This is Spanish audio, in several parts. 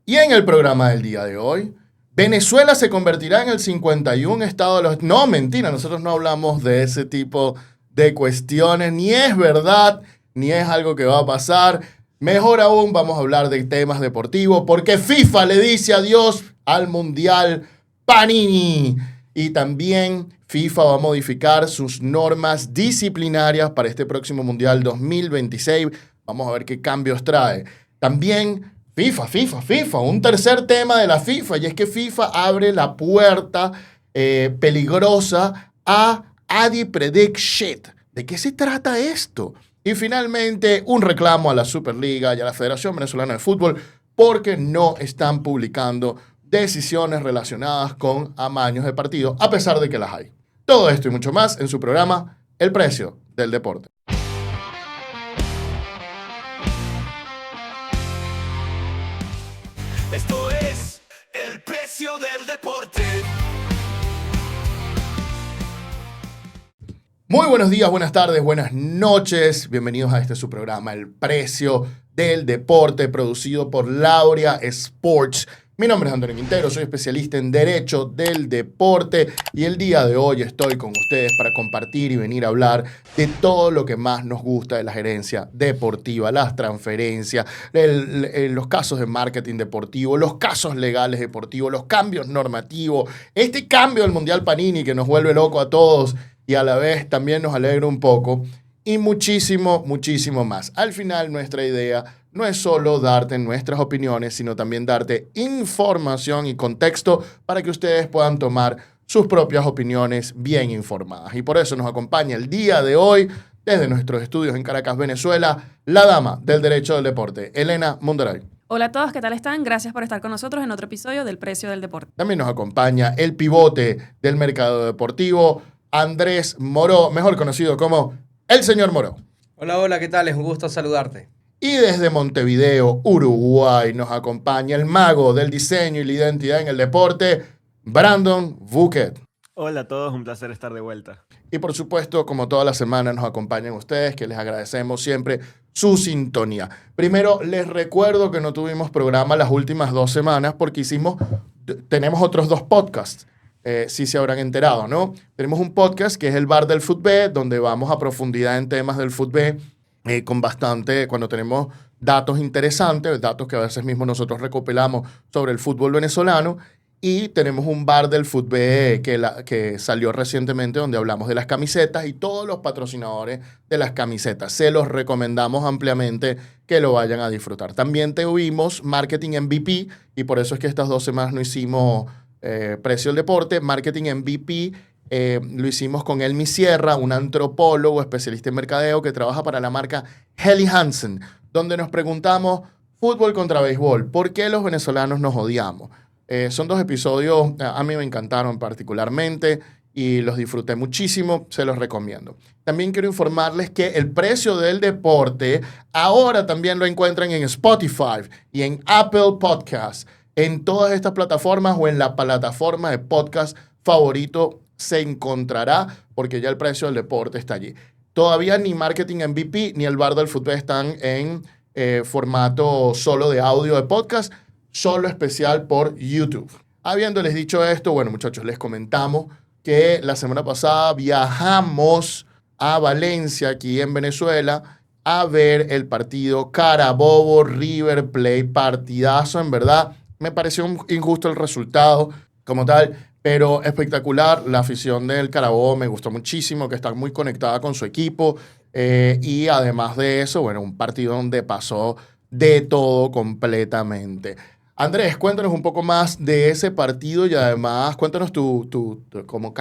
Y en el programa del día de hoy, Venezuela se convertirá en el 51 estado de los... No, mentira, nosotros no hablamos de ese tipo de cuestiones, ni es verdad, ni es algo que va a pasar. Mejor aún, vamos a hablar de temas deportivos, porque FIFA le dice adiós al Mundial Panini. Y también FIFA va a modificar sus normas disciplinarias para este próximo Mundial 2026. Vamos a ver qué cambios trae. También FIFA, un tercer tema de la FIFA, y es que FIFA abre la puerta peligrosa a Adi Predict Shit. ¿De qué se trata esto? Y finalmente, un reclamo a la Superliga y a la Federación Venezolana de Fútbol porque no están publicando decisiones relacionadas con amaños de partido, a pesar de que las hay. Todo esto y mucho más en su programa El Precio del Deporte. Esto es El Precio del Deporte. Muy buenos días, buenas tardes, buenas noches. Bienvenidos a su programa El Precio del Deporte, producido por Lauria Sports. Mi nombre es Antonio Quintero, soy especialista en Derecho del Deporte y el día de hoy estoy con ustedes para compartir y venir a hablar de todo lo que más nos gusta de la gerencia deportiva, las transferencias, los casos de marketing deportivo, los casos legales deportivos, los cambios normativos, este cambio del Mundial Panini que nos vuelve loco a todos y a la vez también nos alegra un poco y muchísimo, muchísimo más. Al final nuestra idea no es solo darte nuestras opiniones, sino también darte información y contexto para que ustedes puedan tomar sus propias opiniones bien informadas. Y por eso nos acompaña el día de hoy, desde nuestros estudios en Caracas, Venezuela, la dama del derecho del deporte, Elena Monderay. Hola a todos, ¿qué tal están? Gracias por estar con nosotros en otro episodio del Precio del Deporte. También nos acompaña el pivote del mercado deportivo, Andrés Moró, mejor conocido como el señor Moró. Hola, ¿qué tal? Es un gusto saludarte. Y desde Montevideo, Uruguay, nos acompaña el mago del diseño y la identidad en el deporte, Brandon Buquet. Hola a todos, un placer estar de vuelta. Y por supuesto, como todas las semanas, nos acompañan ustedes, que les agradecemos siempre su sintonía. Primero, les recuerdo que no tuvimos programa las últimas 2 semanas porque tenemos otros 2 podcasts. Sí se habrán enterado, ¿no? Tenemos un podcast que es el Bar del Fútbol, donde vamos a profundidad en temas del fútbol, con bastante, cuando tenemos datos interesantes, datos que a veces mismo nosotros recopilamos sobre el fútbol venezolano, y tenemos un Bar del Fútbol que salió recientemente donde hablamos de las camisetas y todos los patrocinadores de las camisetas. Se los recomendamos ampliamente que lo vayan a disfrutar. También tuvimos Marketing MVP y por eso es que estas 2 semanas no hicimos Precio del Deporte. Marketing MVP lo hicimos con Elmi Sierra, un antropólogo especialista en mercadeo que trabaja para la marca Helly Hansen, donde nos preguntamos fútbol contra béisbol, ¿por qué los venezolanos nos odiamos? Son 2 episodios, a mí me encantaron particularmente y los disfruté muchísimo, se los recomiendo. También quiero informarles que el Precio del Deporte ahora también lo encuentran en Spotify y en Apple Podcasts. En todas estas plataformas o en la plataforma de podcast favorito se encontrará porque ya el Precio del Deporte está allí. Todavía ni Marketing MVP ni el Bar del Fútbol están en formato solo de audio de podcast, solo especial por YouTube. Habiéndoles dicho esto, bueno muchachos, les comentamos que la semana pasada viajamos a Valencia, aquí en Venezuela, a ver el partido Carabobo River Plate, partidazo en verdad. Me pareció injusto el resultado como tal, pero espectacular. La afición del Carabobo me gustó muchísimo, que está muy conectada con su equipo. Y además de eso, bueno, un partido donde pasó de todo completamente. Andrés, cuéntanos un poco más de ese partido y además cuéntanos cómo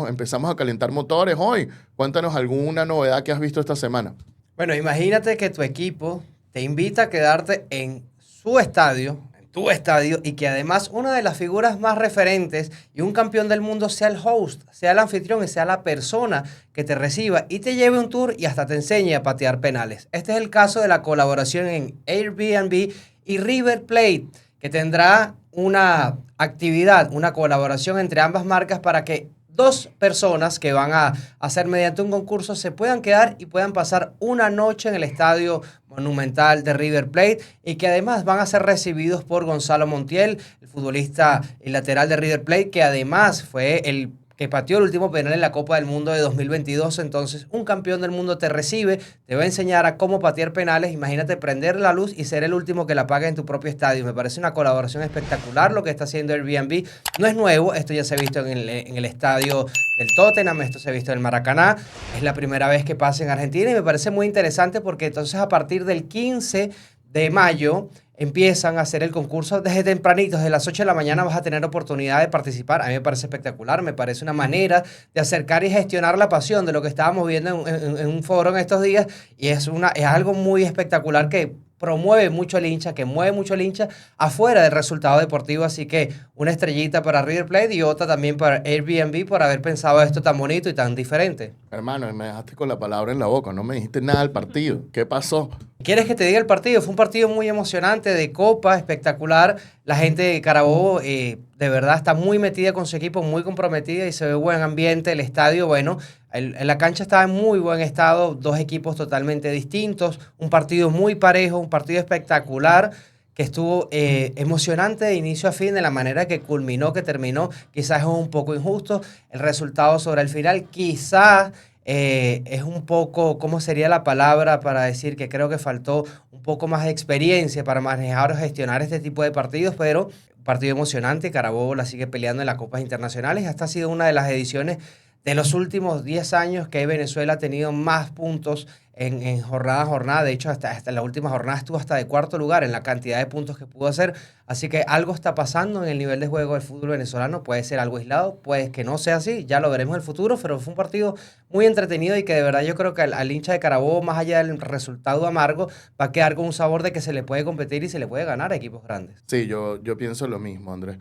empezamos a calentar motores hoy. Cuéntanos alguna novedad que has visto esta semana. Bueno, imagínate que tu equipo te invita a quedarte en su estadio, tu estadio, y que además una de las figuras más referentes y un campeón del mundo sea el host, sea el anfitrión y sea la persona que te reciba y te lleve un tour y hasta te enseñe a patear penales. Este es el caso de la colaboración en Airbnb y River Plate, que tendrá una actividad, una colaboración entre ambas marcas para que 2 personas que van a hacer mediante un concurso se puedan quedar y puedan pasar una noche en el estadio monumental de River Plate y que además van a ser recibidos por Gonzalo Montiel, el futbolista y lateral de River Plate, que además fue el que pateó el último penal en la Copa del Mundo de 2022. Entonces, un campeón del mundo te recibe, te va a enseñar a cómo patear penales. Imagínate prender la luz y ser el último que la apague en tu propio estadio. Me parece una colaboración espectacular lo que está haciendo Airbnb. No es nuevo, esto ya se ha visto en el estadio del Tottenham, esto se ha visto en el Maracaná. Es la primera vez que pasa en Argentina y me parece muy interesante porque entonces a partir del 15 de mayo empiezan a hacer el concurso desde tempranito, desde las 8 de la mañana vas a tener oportunidad de participar. A mí me parece espectacular, me parece una manera de acercar y gestionar la pasión de lo que estábamos viendo en un foro en estos días y es algo muy espectacular que promueve mucho el hincha, que mueve mucho el hincha afuera del resultado deportivo. Así que una estrellita para River Plate y otra también para Airbnb por haber pensado esto tan bonito y tan diferente. Hermano, me dejaste con la palabra en la boca, no me dijiste nada del partido. ¿Qué pasó? ¿Quieres que te diga el partido? Fue un partido muy emocionante, de copa, espectacular. La gente de Carabobo de verdad está muy metida con su equipo, muy comprometida y se ve buen ambiente. El estadio, bueno, la cancha estaba en muy buen estado, 2 equipos totalmente distintos, un partido muy parejo, un partido espectacular que estuvo emocionante de inicio a fin, de la manera que culminó, que terminó. Quizás es un poco injusto el resultado sobre el final, quizás es un poco, ¿cómo sería la palabra para decir que creo que faltó un poco más de experiencia para manejar o gestionar este tipo de partidos? Pero un partido emocionante, Carabobo la sigue peleando en las copas internacionales. Esta ha sido una de las ediciones de los últimos 10 años que Venezuela ha tenido más puntos en jornada a jornada. De hecho, hasta la última jornada estuvo hasta de 4.º lugar en la cantidad de puntos que pudo hacer. Así que algo está pasando en el nivel de juego del fútbol venezolano. Puede ser algo aislado, puede que no sea así. Ya lo veremos en el futuro, pero fue un partido muy entretenido y que de verdad yo creo que al hincha de Carabobo, más allá del resultado amargo, va a quedar con un sabor de que se le puede competir y se le puede ganar a equipos grandes. Sí, yo pienso lo mismo, Andrés.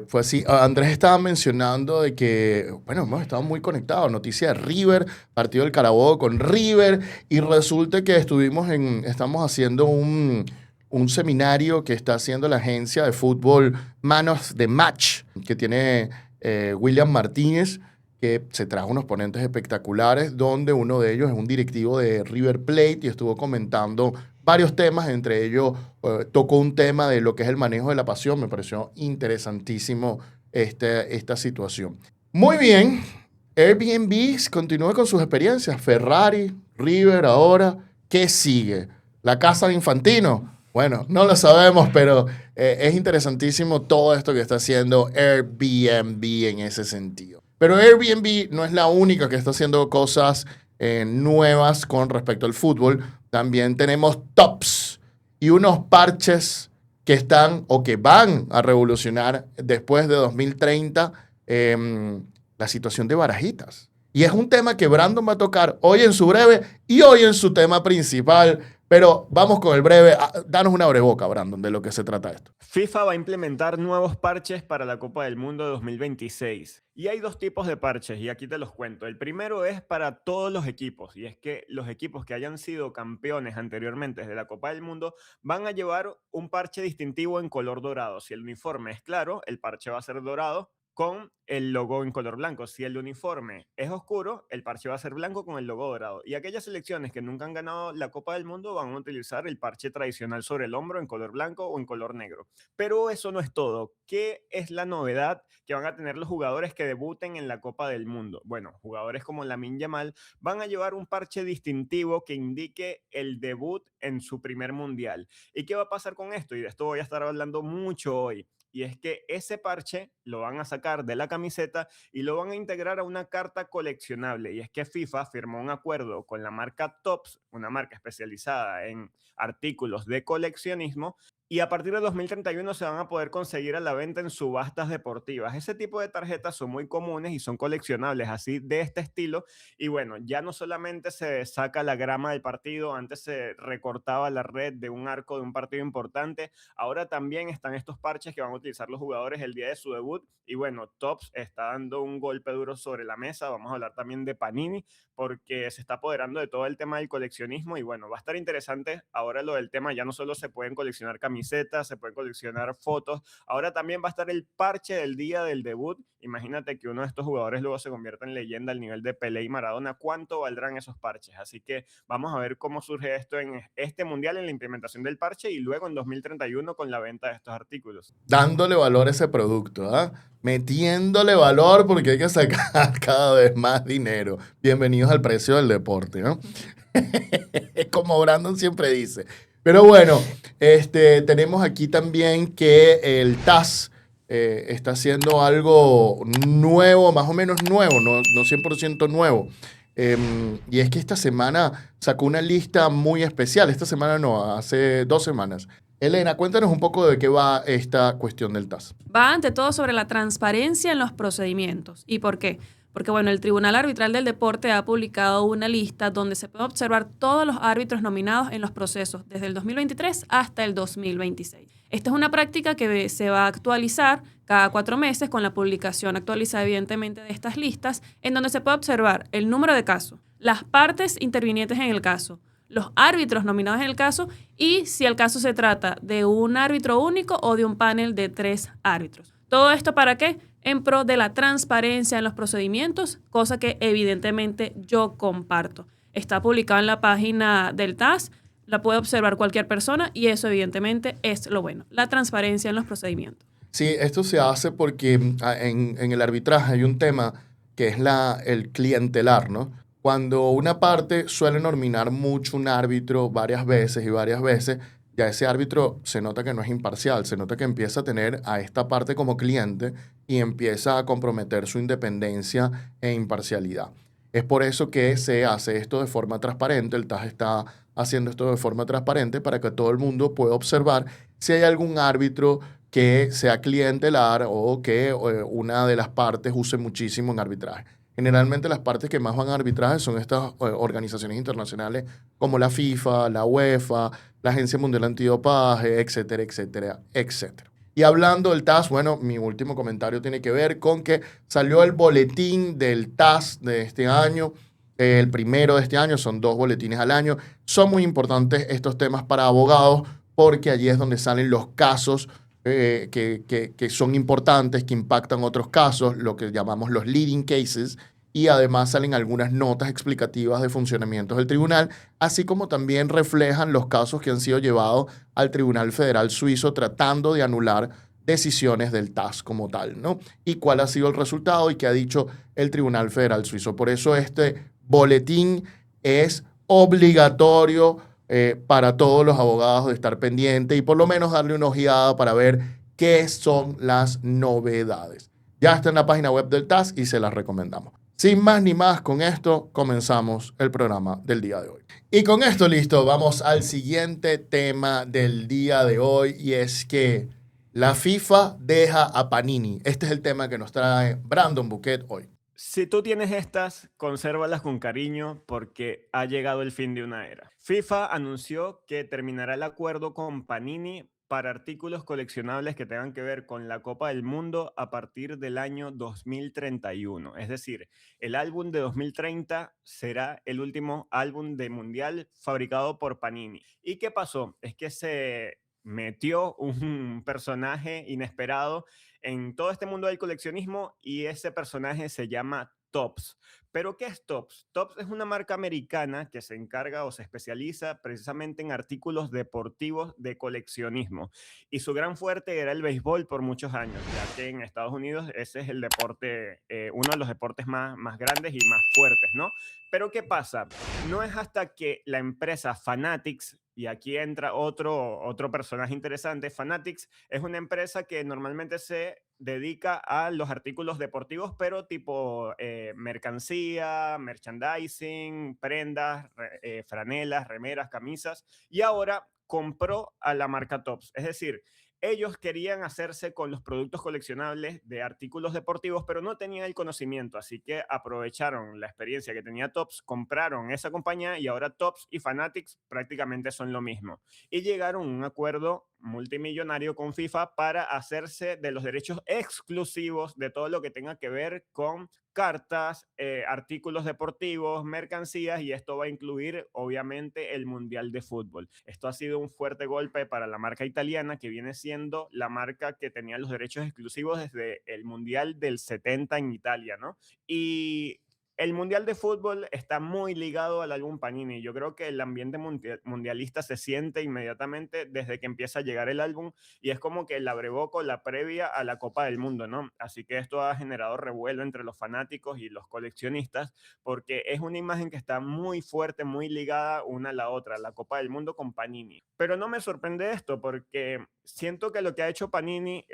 Fue así. Andrés estaba mencionando de que, bueno, hemos estado muy conectados. Noticia de River, partido del Carabobo con River, y resulta que estamos haciendo un seminario que está haciendo la agencia de fútbol Manos de Match, que tiene William Martínez, que se trajo unos ponentes espectaculares, donde uno de ellos es un directivo de River Plate y estuvo comentando varios temas, entre ellos tocó un tema de lo que es el manejo de la pasión. Me pareció interesantísimo esta situación. Muy bien, Airbnb continúa con sus experiencias. Ferrari, River ahora, ¿qué sigue? ¿La casa de Infantino? Bueno, no lo sabemos, pero es interesantísimo todo esto que está haciendo Airbnb en ese sentido. Pero Airbnb no es la única que está haciendo cosas nuevas con respecto al fútbol. También tenemos tops y unos parches que están o que van a revolucionar después de 2030 la situación de Barajitas. Y es un tema que Brandon va a tocar hoy en su breve y hoy en su tema principal. Pero vamos con el breve. Danos una breboca, Brandon, de lo que se trata esto. FIFA va a implementar nuevos parches para la Copa del Mundo de 2026. Y hay 2 tipos de parches, y aquí te los cuento. El primero es para todos los equipos, y es que los equipos que hayan sido campeones anteriormente de la Copa del Mundo van a llevar un parche distintivo en color dorado. Si el uniforme es claro, el parche va a ser dorado con el logo en color blanco. Si el uniforme es oscuro, el parche va a ser blanco con el logo dorado. Y aquellas selecciones que nunca han ganado la Copa del Mundo van a utilizar el parche tradicional sobre el hombro en color blanco o en color negro. Pero eso no es todo. ¿Qué es la novedad que van a tener los jugadores que debuten en la Copa del Mundo? Bueno, jugadores como Lamine Yamal van a llevar un parche distintivo que indique el debut en su primer mundial. ¿Y qué va a pasar con esto? Y de esto voy a estar hablando mucho hoy. Y es que ese parche lo van a sacar de la camiseta y lo van a integrar a una carta coleccionable. Y es que FIFA firmó un acuerdo con la marca Topps, una marca especializada en artículos de coleccionismo, y a partir de 2031 se van a poder conseguir a la venta en subastas deportivas. Ese tipo de tarjetas son muy comunes y son coleccionables, así de este estilo. Y bueno, ya no solamente se saca la grama del partido, antes se recortaba la red de un arco de un partido importante, ahora también están estos parches que van a utilizar los jugadores el día de su debut. Y bueno, Topps está dando un golpe duro sobre la mesa. Vamos a hablar también de Panini, porque se está apoderando de todo el tema del coleccionismo. Y bueno, va a estar interesante ahora lo del tema. Ya no solo se pueden coleccionar camisetas camisetas, se pueden coleccionar fotos. Ahora también va a estar el parche del día del debut. Imagínate que uno de estos jugadores luego se convierta en leyenda al nivel de Pelé y Maradona. ¿Cuánto valdrán esos parches? Así que vamos a ver cómo surge esto en este mundial, en la implementación del parche y luego en 2031 con la venta de estos artículos. Dándole valor a ese producto, ¿ah? Metiéndole valor porque hay que sacar cada vez más dinero. Bienvenidos al precio del deporte, ¿no? Como Brandon siempre dice. Pero bueno, tenemos aquí también que el TAS está haciendo algo nuevo, más o menos nuevo, no 100% nuevo. Y es que esta semana sacó una lista muy especial. Esta semana no, hace 2 semanas. Elena, cuéntanos un poco de qué va esta cuestión del TAS. Va ante todo sobre la transparencia en los procedimientos. ¿Y por qué? Porque, bueno, el Tribunal Arbitral del Deporte ha publicado una lista donde se puede observar todos los árbitros nominados en los procesos desde el 2023 hasta el 2026. Esta es una práctica que se va a actualizar cada 4 meses con la publicación actualizada, evidentemente, de estas listas, en donde se puede observar el número de casos, las partes intervinientes en el caso, los árbitros nominados en el caso y si el caso se trata de un árbitro único o de un panel de 3 árbitros. ¿Todo esto para qué? En pro de la transparencia en los procedimientos, cosa que evidentemente yo comparto. Está publicado en la página del TAS, la puede observar cualquier persona y eso evidentemente es lo bueno, la transparencia en los procedimientos. Sí, esto se hace porque en el arbitraje hay un tema que es el clientelar, ¿no? Cuando una parte suele nominar mucho un árbitro varias veces, ya ese árbitro se nota que no es imparcial, se nota que empieza a tener a esta parte como cliente y empieza a comprometer su independencia e imparcialidad. Es por eso que se hace esto de forma transparente, el TAS está haciendo esto de forma transparente para que todo el mundo pueda observar si hay algún árbitro que sea clientelar o que una de las partes use muchísimo en arbitraje. Generalmente las partes que más van a arbitraje son estas organizaciones internacionales como la FIFA, la UEFA, la Agencia Mundial Antidopaje, etcétera, etcétera, etcétera. Y hablando del TAS, bueno, mi último comentario tiene que ver con que salió el boletín del TAS de este año, el primero de este año, son 2 boletines al año. Son muy importantes estos temas para abogados porque allí es donde salen los casos que son importantes, que impactan otros casos, lo que llamamos los leading cases, y además salen algunas notas explicativas de funcionamientos del tribunal, así como también reflejan los casos que han sido llevados al Tribunal Federal Suizo tratando de anular decisiones del TAS como tal, ¿no? Y cuál ha sido el resultado y qué ha dicho el Tribunal Federal Suizo. Por eso este boletín es obligatorio para todos los abogados de estar pendiente y por lo menos darle una ojeada para ver qué son las novedades. Ya está en la página web del TAS y se las recomendamos. Sin más ni más, con esto comenzamos el programa del día de hoy. Y con esto listo, vamos al siguiente tema del día de hoy y es que la FIFA deja a Panini. Este es el tema que nos trae Brandon Bouquet hoy. Si tú tienes estas, consérvalas con cariño porque ha llegado el fin de una era. FIFA anunció que terminará el acuerdo con Panini para artículos coleccionables que tengan que ver con la Copa del Mundo a partir del año 2031. Es decir, el álbum de 2030 será el último álbum de Mundial fabricado por Panini. ¿Y qué pasó? Es que se metió un personaje inesperado en todo este mundo del coleccionismo y ese personaje se llama Topps. ¿Pero qué es Topps? Topps es una marca americana que se encarga o se especializa precisamente en artículos deportivos de coleccionismo. Y su gran fuerte era el béisbol por muchos años, ya que en Estados Unidos ese es el deporte, uno de los deportes más grandes y más fuertes, ¿no? Pero ¿qué pasa? No es hasta que la empresa Fanatics, y aquí entra otro personaje interesante, Fanatics es una empresa que normalmente se dedica a los artículos deportivos, pero tipo mercancía, merchandising, prendas, franelas, remeras, camisas, y ahora compró a la marca Topps. Es decir, ellos querían hacerse con los productos coleccionables de artículos deportivos, pero no tenían el conocimiento, así que aprovecharon la experiencia que tenía Topps, compraron esa compañía y ahora Topps y Fanatics prácticamente son lo mismo. Y llegaron a un acuerdo multimillonario con FIFA para hacerse de los derechos exclusivos de todo lo que tenga que ver con cartas, artículos deportivos, mercancías, y esto va a incluir obviamente el Mundial de Fútbol. Esto ha sido un fuerte golpe para la marca italiana, que viene siendo la marca que tenía los derechos exclusivos desde el Mundial del 70 en Italia, ¿no? Y el Mundial de Fútbol está muy ligado al álbum Panini. Yo creo que el ambiente mundialista se siente inmediatamente desde que empieza a llegar el álbum, y es como que el abrebocas, la previa a la Copa del Mundo, ¿no? Así que esto ha generado revuelo entre los fanáticos y los coleccionistas, porque es una imagen que está muy fuerte, muy ligada una a la otra, la Copa del Mundo con Panini. Pero no me sorprende esto, porque siento que lo que ha hecho Panini,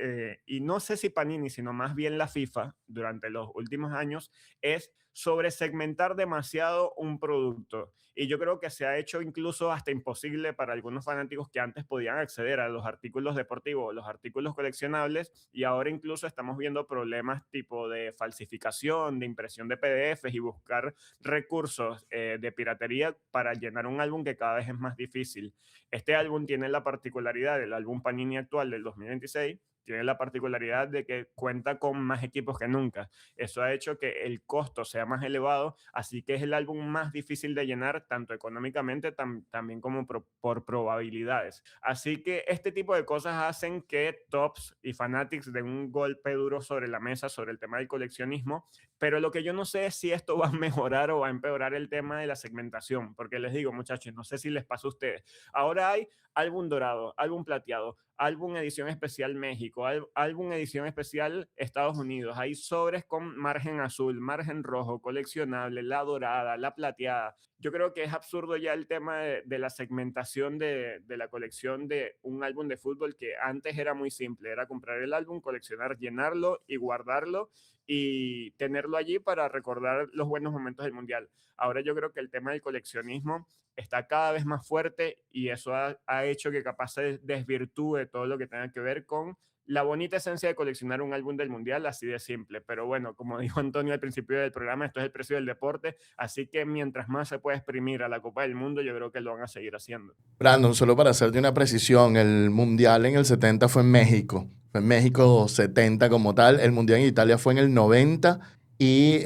y no sé si Panini, sino más bien la FIFA durante los últimos años, es sobre segmentar demasiado un producto. Y yo creo que se ha hecho incluso hasta imposible para algunos fanáticos que antes podían acceder a los artículos deportivos, los artículos coleccionables, y ahora incluso estamos viendo problemas tipo de falsificación, de impresión de PDFs y buscar recursos de piratería para llenar un álbum que cada vez es más difícil. Este álbum tiene la particularidad, el álbum Panini actual del 2026, tiene la particularidad de que cuenta con más equipos que nunca. Eso ha hecho que el costo sea más elevado, así que es el álbum más difícil de llenar, tanto económicamente también como por probabilidades. Así que este tipo de cosas hacen que Topps y Fanatics den un golpe duro sobre la mesa sobre el tema del coleccionismo, pero lo que yo no sé es si esto va a mejorar o va a empeorar el tema de la segmentación, porque les digo, muchachos, no sé si les pasa a ustedes. Ahora hay álbum dorado, álbum plateado, álbum edición especial México, álbum edición especial Estados Unidos. Hay sobres con margen azul, margen rojo, coleccionable, la dorada, la plateada. Yo creo que es absurdo ya el tema de la segmentación de la colección de un álbum de fútbol, que antes era muy simple, era comprar el álbum, coleccionar, llenarlo y guardarlo y tenerlo allí para recordar los buenos momentos del Mundial. Ahora yo creo que el tema del coleccionismo está cada vez más fuerte, y eso ha hecho que capaz se desvirtúe todo lo que tenga que ver con la bonita esencia de coleccionar un álbum del Mundial, así de simple. Pero bueno, como dijo Antonio al principio del programa, esto es el precio del deporte, así que mientras más se puede exprimir a la Copa del Mundo, yo creo que lo van a seguir haciendo. Brandon, solo para hacerte una precisión, el Mundial en el 70 fue en México. Fue en México 70 como tal. El Mundial en Italia fue en el 90 y,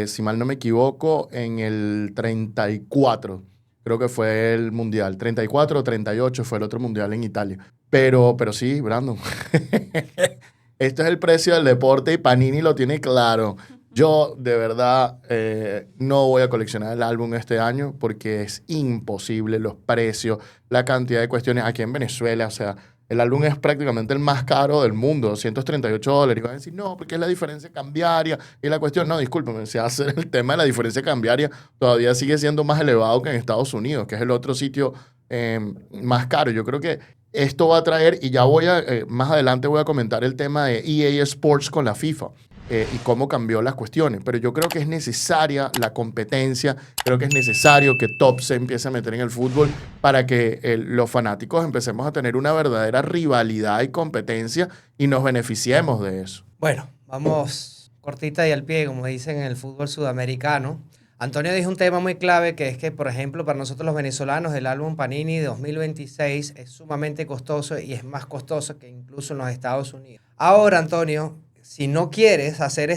si mal no me equivoco, en el 34. Creo que fue el Mundial. 34 o 38 fue el otro Mundial en Italia. Pero sí, Brandon. Esto es el precio del deporte y Panini lo tiene claro. Yo, de verdad, no voy a coleccionar el álbum este año porque es imposible los precios, la cantidad de cuestiones aquí en Venezuela. O sea, el álbum es prácticamente el más caro del mundo, $238. Y van a decir, no, porque es la diferencia cambiaria. Y la cuestión, no, discúlpeme, si hace el tema de la diferencia cambiaria, todavía sigue siendo más elevado que en Estados Unidos, que es el otro sitio más caro. Yo creo que esto va a traer, y ya más adelante voy a comentar el tema de EA Sports con la FIFA. Y cómo cambió las cuestiones. Pero yo creo que es necesaria la competencia, creo que es necesario que Topps se empiece a meter en el fútbol para que los fanáticos empecemos a tener una verdadera rivalidad y competencia y nos beneficiemos de eso. Bueno, vamos cortita y al pie, como dicen en el fútbol sudamericano. Antonio dijo un tema muy clave, que es que, por ejemplo, para nosotros los venezolanos, el álbum Panini 2026 es sumamente costoso, y es más costoso que incluso en los Estados Unidos. Ahora, Antonio, si no quieres hacer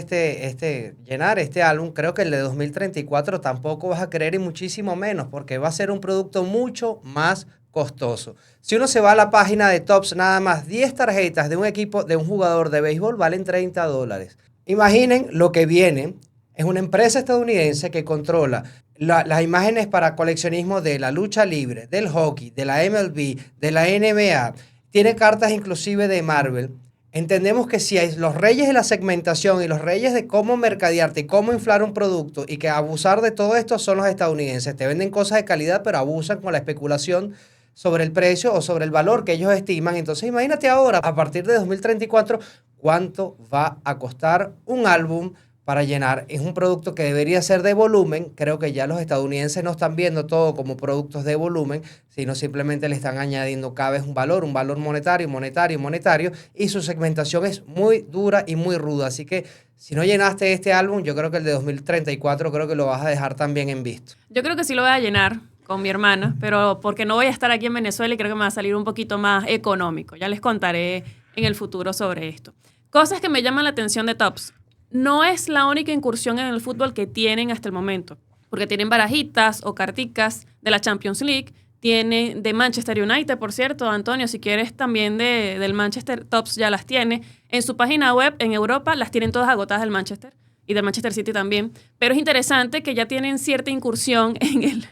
llenar este álbum, creo que el de 2034 tampoco vas a querer, y muchísimo menos, porque va a ser un producto mucho más costoso. Si uno se va a la página de Topps, nada más 10 tarjetas de un equipo, de un jugador de béisbol, valen $30. Imaginen lo que viene. Es una empresa estadounidense que controla las imágenes para coleccionismo de la lucha libre, del hockey, de la MLB, de la NBA. Tiene cartas inclusive de Marvel. Entendemos que si hay los reyes de la segmentación y los reyes de cómo mercadearte y cómo inflar un producto, y que abusar de todo esto son los estadounidenses. Te venden cosas de calidad, pero abusan con la especulación sobre el precio o sobre el valor que ellos estiman. Entonces imagínate ahora, a partir de 2034, cuánto va a costar un álbum para llenar. Es un producto que debería ser de volumen. Creo que ya los estadounidenses no están viendo todo como productos de volumen, sino simplemente le están añadiendo cada vez un valor monetario, y su segmentación es muy dura y muy ruda. Así que si no llenaste este álbum, yo creo que el de 2034 creo que lo vas a dejar también en visto. Yo creo que sí lo voy a llenar. con mi hermana, pero porque no voy a estar aquí en Venezuela y creo que me va a salir un poquito más económico. Ya les contaré en el futuro sobre esto. Cosas que me llaman la atención de Tops. No es la única incursión en el fútbol que tienen hasta el momento, porque tienen barajitas o carticas de la Champions League, tiene de Manchester United, por cierto, Antonio, si quieres también del Manchester, Tops ya las tiene. En su página web, en Europa, las tienen todas agotadas del Manchester y del Manchester City también. Pero es interesante que ya tienen cierta incursión en el...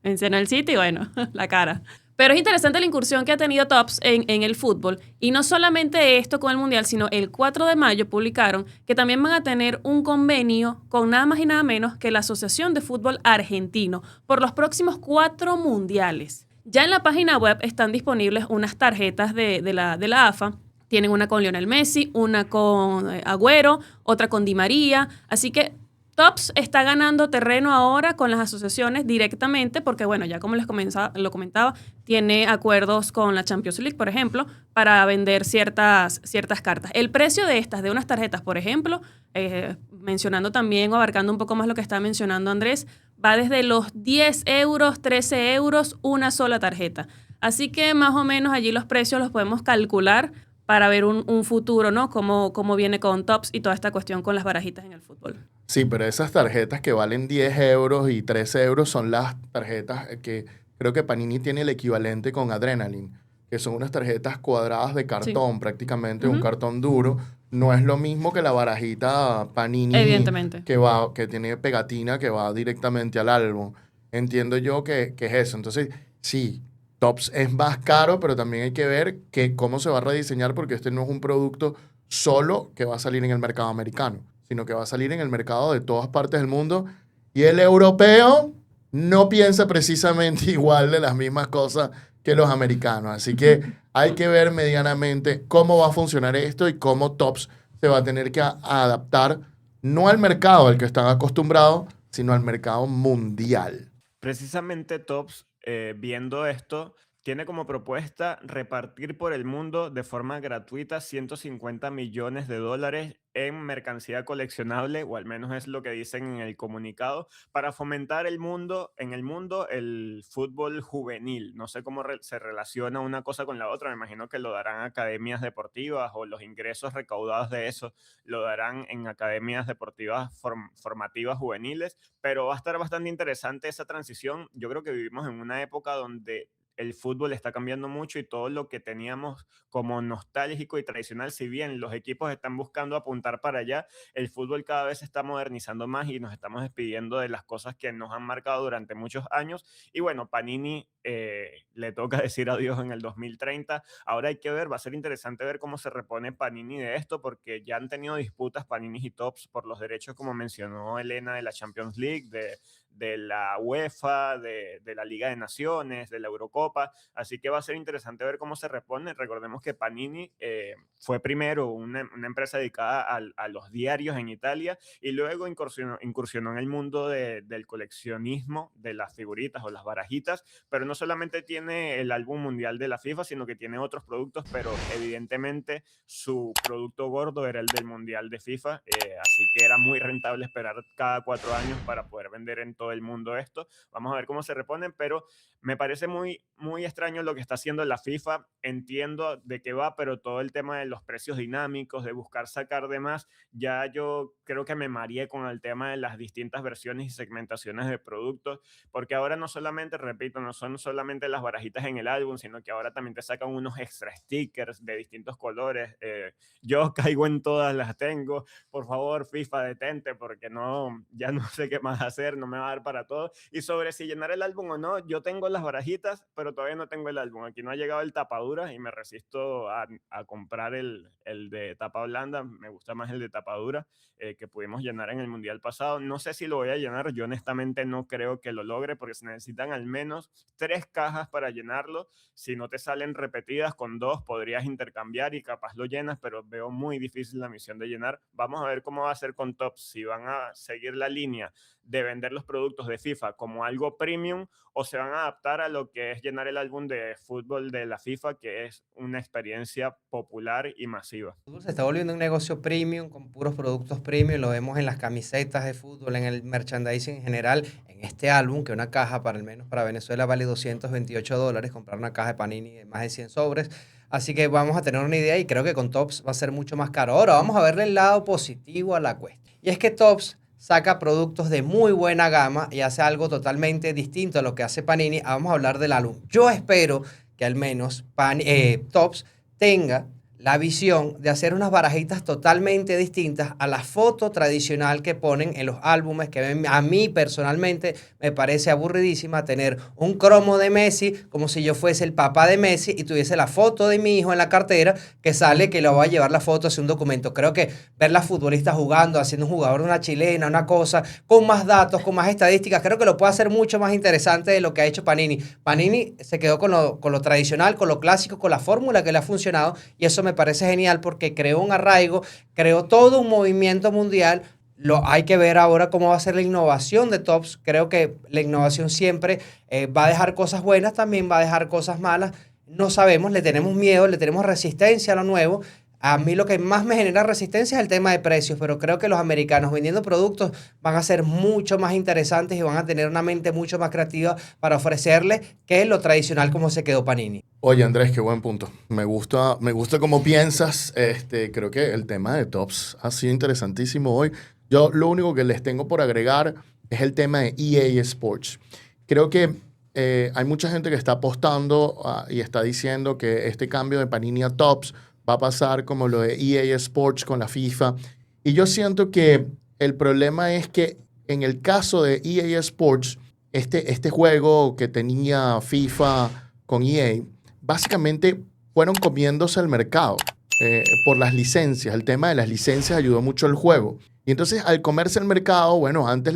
Mencionó el City, bueno, la cara. Pero es interesante la incursión que ha tenido Tops en el fútbol. Y no solamente esto con el Mundial, sino el 4 de mayo publicaron que también van a tener un convenio con nada más y nada menos que la Asociación de Fútbol Argentino por los próximos 4 mundiales. Ya en la página web están disponibles unas tarjetas de la AFA. Tienen una con Lionel Messi, una con Agüero, otra con Di María. Así que Tops está ganando terreno ahora con las asociaciones directamente porque, bueno, ya como lo comentaba, tiene acuerdos con la Champions League, por ejemplo, para vender ciertas cartas. El precio de estas, de unas tarjetas, por ejemplo, mencionando también o abarcando un poco más lo que está mencionando Andrés, va desde los 10 euros, 13 euros, una sola tarjeta. Así que más o menos allí los precios los podemos calcular para ver un futuro, ¿no? Cómo viene con Tops y toda esta cuestión con las barajitas en el fútbol. Sí, pero esas tarjetas que valen 10 euros y 13 euros son las tarjetas que creo que Panini tiene el equivalente con Adrenaline, que son unas tarjetas cuadradas de cartón, prácticamente un cartón duro. No es lo mismo que la barajita Panini Evidentemente. que tiene pegatina que va directamente al álbum. Entiendo yo que es eso. Entonces, sí, Tops es más caro, pero también hay que ver cómo se va a rediseñar porque este no es un producto solo que va a salir en el mercado americano, sino que va a salir en el mercado de todas partes del mundo. Y el europeo no piensa precisamente igual de las mismas cosas que los americanos. Así que hay que ver medianamente cómo va a funcionar esto y cómo Tops se va a tener que adaptar no al mercado al que están acostumbrados, sino al mercado mundial. Precisamente Tops, viendo esto, tiene como propuesta repartir por el mundo de forma gratuita 150 millones de dólares en mercancía coleccionable, o al menos es lo que dicen en el comunicado, para fomentar en el mundo el fútbol juvenil. No sé cómo se relaciona una cosa con la otra, me imagino que lo darán a academias deportivas o los ingresos recaudados de eso lo darán en academias deportivas formativas juveniles, pero va a estar bastante interesante esa transición. Yo creo que vivimos en una época donde el fútbol está cambiando mucho y todo lo que teníamos como nostálgico y tradicional, si bien los equipos están buscando apuntar para allá, el fútbol cada vez se está modernizando más y nos estamos despidiendo de las cosas que nos han marcado durante muchos años. Y bueno, Panini le toca decir adiós en el 2030. Ahora hay que ver, va a ser interesante ver cómo se repone Panini de esto, porque ya han tenido disputas Panini y Tops por los derechos, como mencionó Elena, de la Champions League, de la UEFA, de la Liga de Naciones, de la Eurocopa, así que va a ser interesante ver cómo se repone. Recordemos que Panini fue primero una empresa dedicada a los diarios en Italia y luego incursionó en el mundo del coleccionismo de las figuritas o las barajitas, pero no solamente tiene el álbum mundial de la FIFA, sino que tiene otros productos, pero evidentemente su producto gordo era el del mundial de FIFA, así que era muy rentable esperar cada 4 años para poder vender en todo el mundo esto. Vamos a ver cómo se reponen, pero me parece muy, muy extraño lo que está haciendo la FIFA. Entiendo de qué va, pero todo el tema de los precios dinámicos, de buscar sacar de más, ya yo creo que me mareé con el tema de las distintas versiones y segmentaciones de productos, porque ahora no solamente, repito, no son solamente las barajitas en el álbum, sino que ahora también te sacan unos extra stickers de distintos colores. Yo caigo en todas, las tengo. Por favor, FIFA, detente, porque ya no sé qué más hacer, no me va a dar para todo. Y sobre si llenar el álbum o no, yo tengo las barajitas, pero todavía no tengo el álbum. Aquí no ha llegado el tapadura y me resisto a comprar el de tapa blanda. Me gusta más el de tapadura que pudimos llenar en el mundial pasado. No sé si lo voy a llenar. Yo honestamente no creo que lo logre porque se necesitan al menos 3 cajas para llenarlo. Si no te salen repetidas, con 2 podrías intercambiar y capaz lo llenas, pero veo muy difícil la misión de llenar. Vamos a ver cómo va a ser con Tops, si van a seguir la línea de vender los productos productos de FIFA como algo premium o se van a adaptar a lo que es llenar el álbum de fútbol de la FIFA, que es una experiencia popular y masiva? Fútbol se está volviendo un negocio premium con puros productos premium. Lo vemos en las camisetas de fútbol, en el merchandising en general, en este álbum, que una caja, para al menos para Venezuela, vale $228. Comprar una caja de Panini de más de 100 sobres. Así que vamos a tener una idea y creo que con Topps va a ser mucho más caro. Ahora vamos a verle el lado positivo a la cuestión. Y es que Topps saca productos de muy buena gama y hace algo totalmente distinto a lo que hace Panini. Vamos a hablar del álbum. Yo espero que al menos Topps tenga la visión de hacer unas barajitas totalmente distintas a la foto tradicional que ponen en los álbumes, que a mí personalmente me parece aburridísima tener un cromo de Messi como si yo fuese el papá de Messi y tuviese la foto de mi hijo en la cartera que sale que le voy a llevar la foto hacia un documento. Creo que ver las futbolistas jugando, haciendo un jugador de una chilena, una cosa, con más datos, con más estadísticas, creo que lo puede hacer mucho más interesante de lo que ha hecho Panini. Panini se quedó con lo tradicional, con lo clásico, con la fórmula que le ha funcionado y eso me parece genial porque creó un arraigo, creó todo un movimiento mundial. Hay que ver ahora cómo va a ser la innovación de Topps. Creo que la innovación siempre va a dejar cosas buenas, también va a dejar cosas malas. No sabemos, le tenemos miedo, le tenemos resistencia a lo nuevo. A mí lo que más me genera resistencia es el tema de precios, pero creo que los americanos vendiendo productos van a ser mucho más interesantes y van a tener una mente mucho más creativa para ofrecerle que lo tradicional como se quedó Panini. Oye, Andrés, qué buen punto. Me gusta cómo piensas. Creo que el tema de Topps ha sido interesantísimo hoy. Yo lo único que les tengo por agregar es el tema de EA Sports. Creo que hay mucha gente que está apostando y está diciendo que este cambio de Panini a Topps va a pasar como lo de EA Sports con la FIFA. Y yo siento que el problema es que en el caso de EA Sports, este juego que tenía FIFA con EA, básicamente fueron comiéndose el mercado por las licencias. El tema de las licencias ayudó mucho al juego. Y entonces, al comerse el mercado, bueno, antes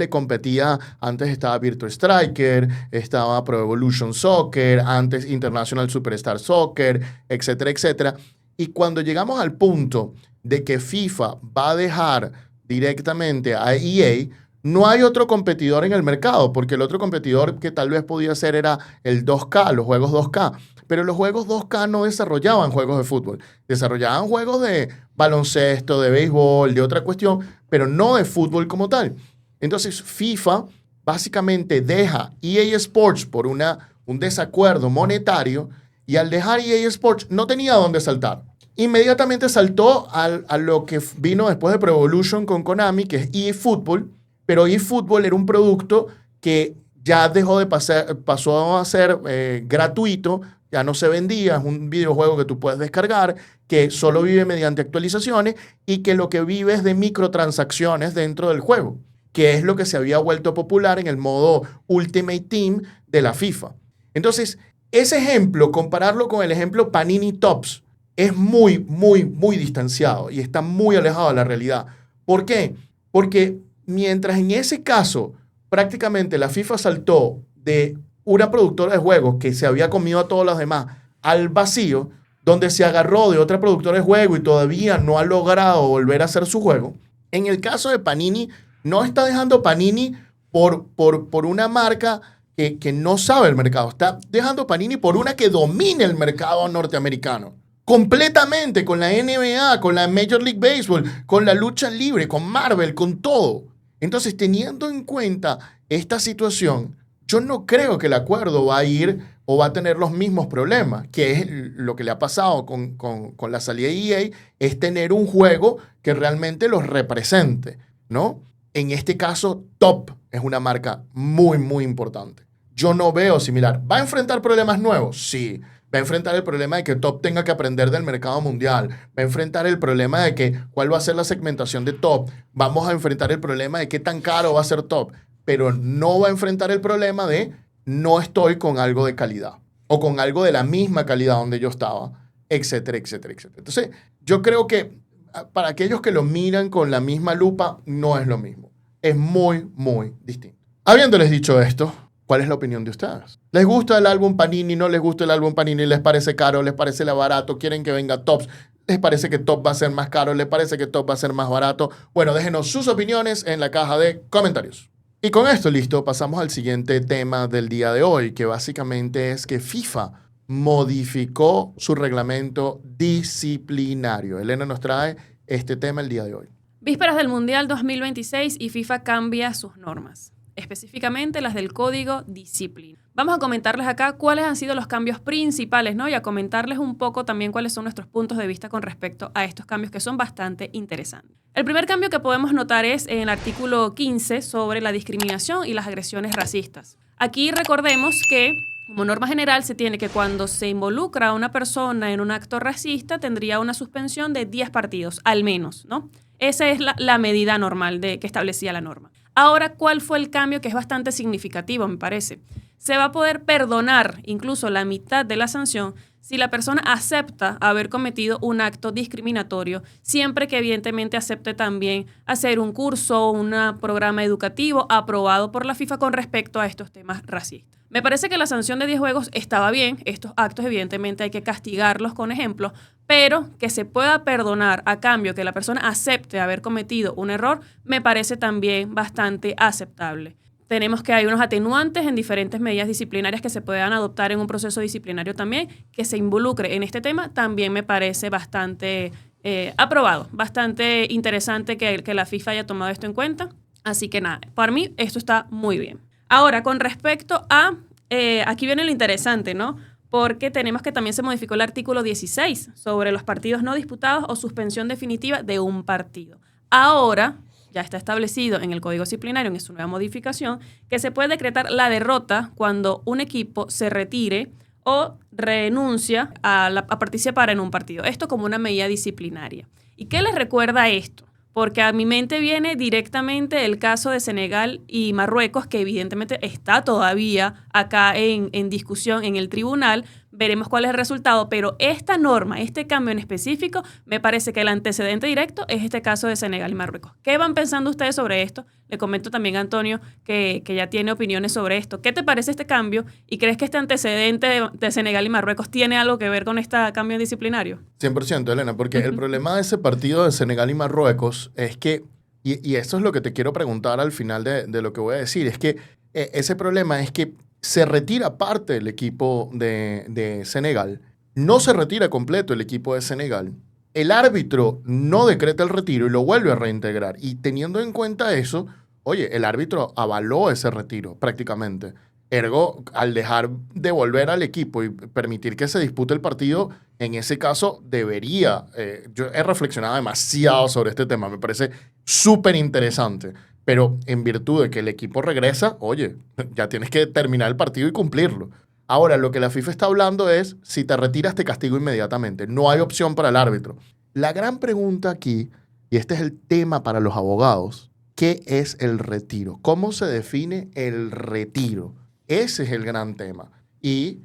estaba Virtua Striker, estaba Pro Evolution Soccer, antes International Superstar Soccer, etcétera, etcétera. Y cuando llegamos al punto de que FIFA va a dejar directamente a EA, no hay otro competidor en el mercado, porque el otro competidor que tal vez podía ser era el 2K, los juegos 2K. Pero los juegos 2K no desarrollaban juegos de fútbol, desarrollaban juegos de baloncesto, de béisbol, de otra cuestión, pero no de fútbol como tal. Entonces FIFA básicamente deja EA Sports por un desacuerdo monetario y al dejar EA Sports no tenía dónde saltar. Inmediatamente saltó a lo que vino después de Pro Evolution con Konami, que es eFootball, pero eFootball era un producto que ya pasó a ser gratuito, ya no se vendía, es un videojuego que tú puedes descargar, que solo vive mediante actualizaciones y que lo que vive es de microtransacciones dentro del juego, que es lo que se había vuelto popular en el modo Ultimate Team de la FIFA. Entonces, ese ejemplo, compararlo con el ejemplo Panini Topps, es muy, muy, muy distanciado y está muy alejado de la realidad. ¿Por qué? Porque mientras en ese caso prácticamente la FIFA saltó de una productora de juegos que se había comido a todos los demás al vacío, donde se agarró de otra productora de juegos y todavía no ha logrado volver a hacer su juego, en el caso de Panini, no está dejando Panini por una marca que no sabe el mercado. Está dejando Panini por una que domine el mercado norteamericano. Completamente, con la NBA, con la Major League Baseball, con la lucha libre, con Marvel, con todo. Entonces, teniendo en cuenta esta situación, yo no creo que el acuerdo va a ir o va a tener los mismos problemas, que es lo que le ha pasado con la salida de EA, es tener un juego que realmente los represente, ¿no? En este caso, Top es una marca muy, muy importante. Yo no veo similar. ¿Va a enfrentar problemas nuevos? Sí. Va a enfrentar el problema de que Top tenga que aprender del mercado mundial. Va a enfrentar el problema de que cuál va a ser la segmentación de Top. Vamos a enfrentar el problema de qué tan caro va a ser Top. Pero no va a enfrentar el problema de no estoy con algo de calidad o con algo de la misma calidad donde yo estaba, etcétera, etcétera, etcétera. Entonces, yo creo que para aquellos que lo miran con la misma lupa, no es lo mismo. Es muy, muy distinto. Habiéndoles dicho esto, ¿cuál es la opinión de ustedes? ¿Les gusta el álbum Panini? ¿No les gusta el álbum Panini? ¿Les parece caro? ¿Les parece barato? ¿Quieren que venga Topps? ¿Les parece que Top va a ser más caro? ¿Les parece que Top va a ser más barato? Bueno, déjenos sus opiniones en la caja de comentarios. Y con esto listo, pasamos al siguiente tema del día de hoy, que básicamente es que FIFA modificó su reglamento disciplinario. Elena nos trae este tema el día de hoy. Vísperas del Mundial 2026 y FIFA cambia sus normas, específicamente las del Código Disciplina. Vamos a comentarles acá cuáles han sido los cambios principales, ¿no? Y a comentarles un poco también cuáles son nuestros puntos de vista con respecto a estos cambios que son bastante interesantes. El primer cambio que podemos notar es en el artículo 15 sobre la discriminación y las agresiones racistas. Aquí recordemos que como norma general se tiene que cuando se involucra a una persona en un acto racista tendría una suspensión de 10 partidos, al menos, ¿no? Esa es la medida normal que establecía la norma. Ahora, ¿cuál fue el cambio que es bastante significativo, me parece? Se va a poder perdonar incluso la mitad de la sanción si la persona acepta haber cometido un acto discriminatorio, siempre que evidentemente acepte también hacer un curso o un programa educativo aprobado por la FIFA con respecto a estos temas racistas. Me parece que la sanción de 10 juegos estaba bien, estos actos evidentemente hay que castigarlos con ejemplos, pero que se pueda perdonar a cambio que la persona acepte haber cometido un error, me parece también bastante aceptable. Tenemos que hay unos atenuantes en diferentes medidas disciplinarias que se puedan adoptar en un proceso disciplinario también, que se involucre en este tema, también me parece bastante aprobado, bastante interesante que la FIFA haya tomado esto en cuenta. Así que nada, para mí esto está muy bien. Ahora, con respecto a, aquí viene lo interesante, ¿no? Porque tenemos que también se modificó el artículo 16 sobre los partidos no disputados o suspensión definitiva de un partido. Ahora ya está establecido en el Código Disciplinario, en su nueva modificación, que se puede decretar la derrota cuando un equipo se retire o renuncia a participar en un partido. Esto como una medida disciplinaria. ¿Y qué les recuerda esto? Porque a mi mente viene directamente el caso de Senegal y Marruecos, que evidentemente está todavía acá en discusión en el tribunal. Veremos cuál es el resultado, pero esta norma, este cambio en específico, me parece que el antecedente directo es este caso de Senegal y Marruecos. ¿Qué van pensando ustedes sobre esto? Le comento también a Antonio que ya tiene opiniones sobre esto. ¿Qué te parece este cambio? ¿Y crees que este antecedente de Senegal y Marruecos tiene algo que ver con este cambio disciplinario? 100%, Elena, porque el problema de ese partido de Senegal y Marruecos es que, y eso es lo que te quiero preguntar al final de lo que voy a decir, es que ese problema es que se retira parte del equipo de Senegal, no se retira completo el equipo de Senegal, el árbitro no decreta el retiro y lo vuelve a reintegrar. Y teniendo en cuenta eso, oye, el árbitro avaló ese retiro prácticamente. Ergo, al dejar de volver al equipo y permitir que se dispute el partido, en ese caso debería, yo he reflexionado demasiado sobre este tema, me parece súper interesante, pero en virtud de que el equipo regresa, oye, ya tienes que terminar el partido y cumplirlo. Ahora, lo que la FIFA está hablando es, si te retiras te castigo inmediatamente, no hay opción para el árbitro. La gran pregunta aquí, y este es el tema para los abogados, ¿qué es el retiro? ¿Cómo se define el retiro? Ese es el gran tema. Y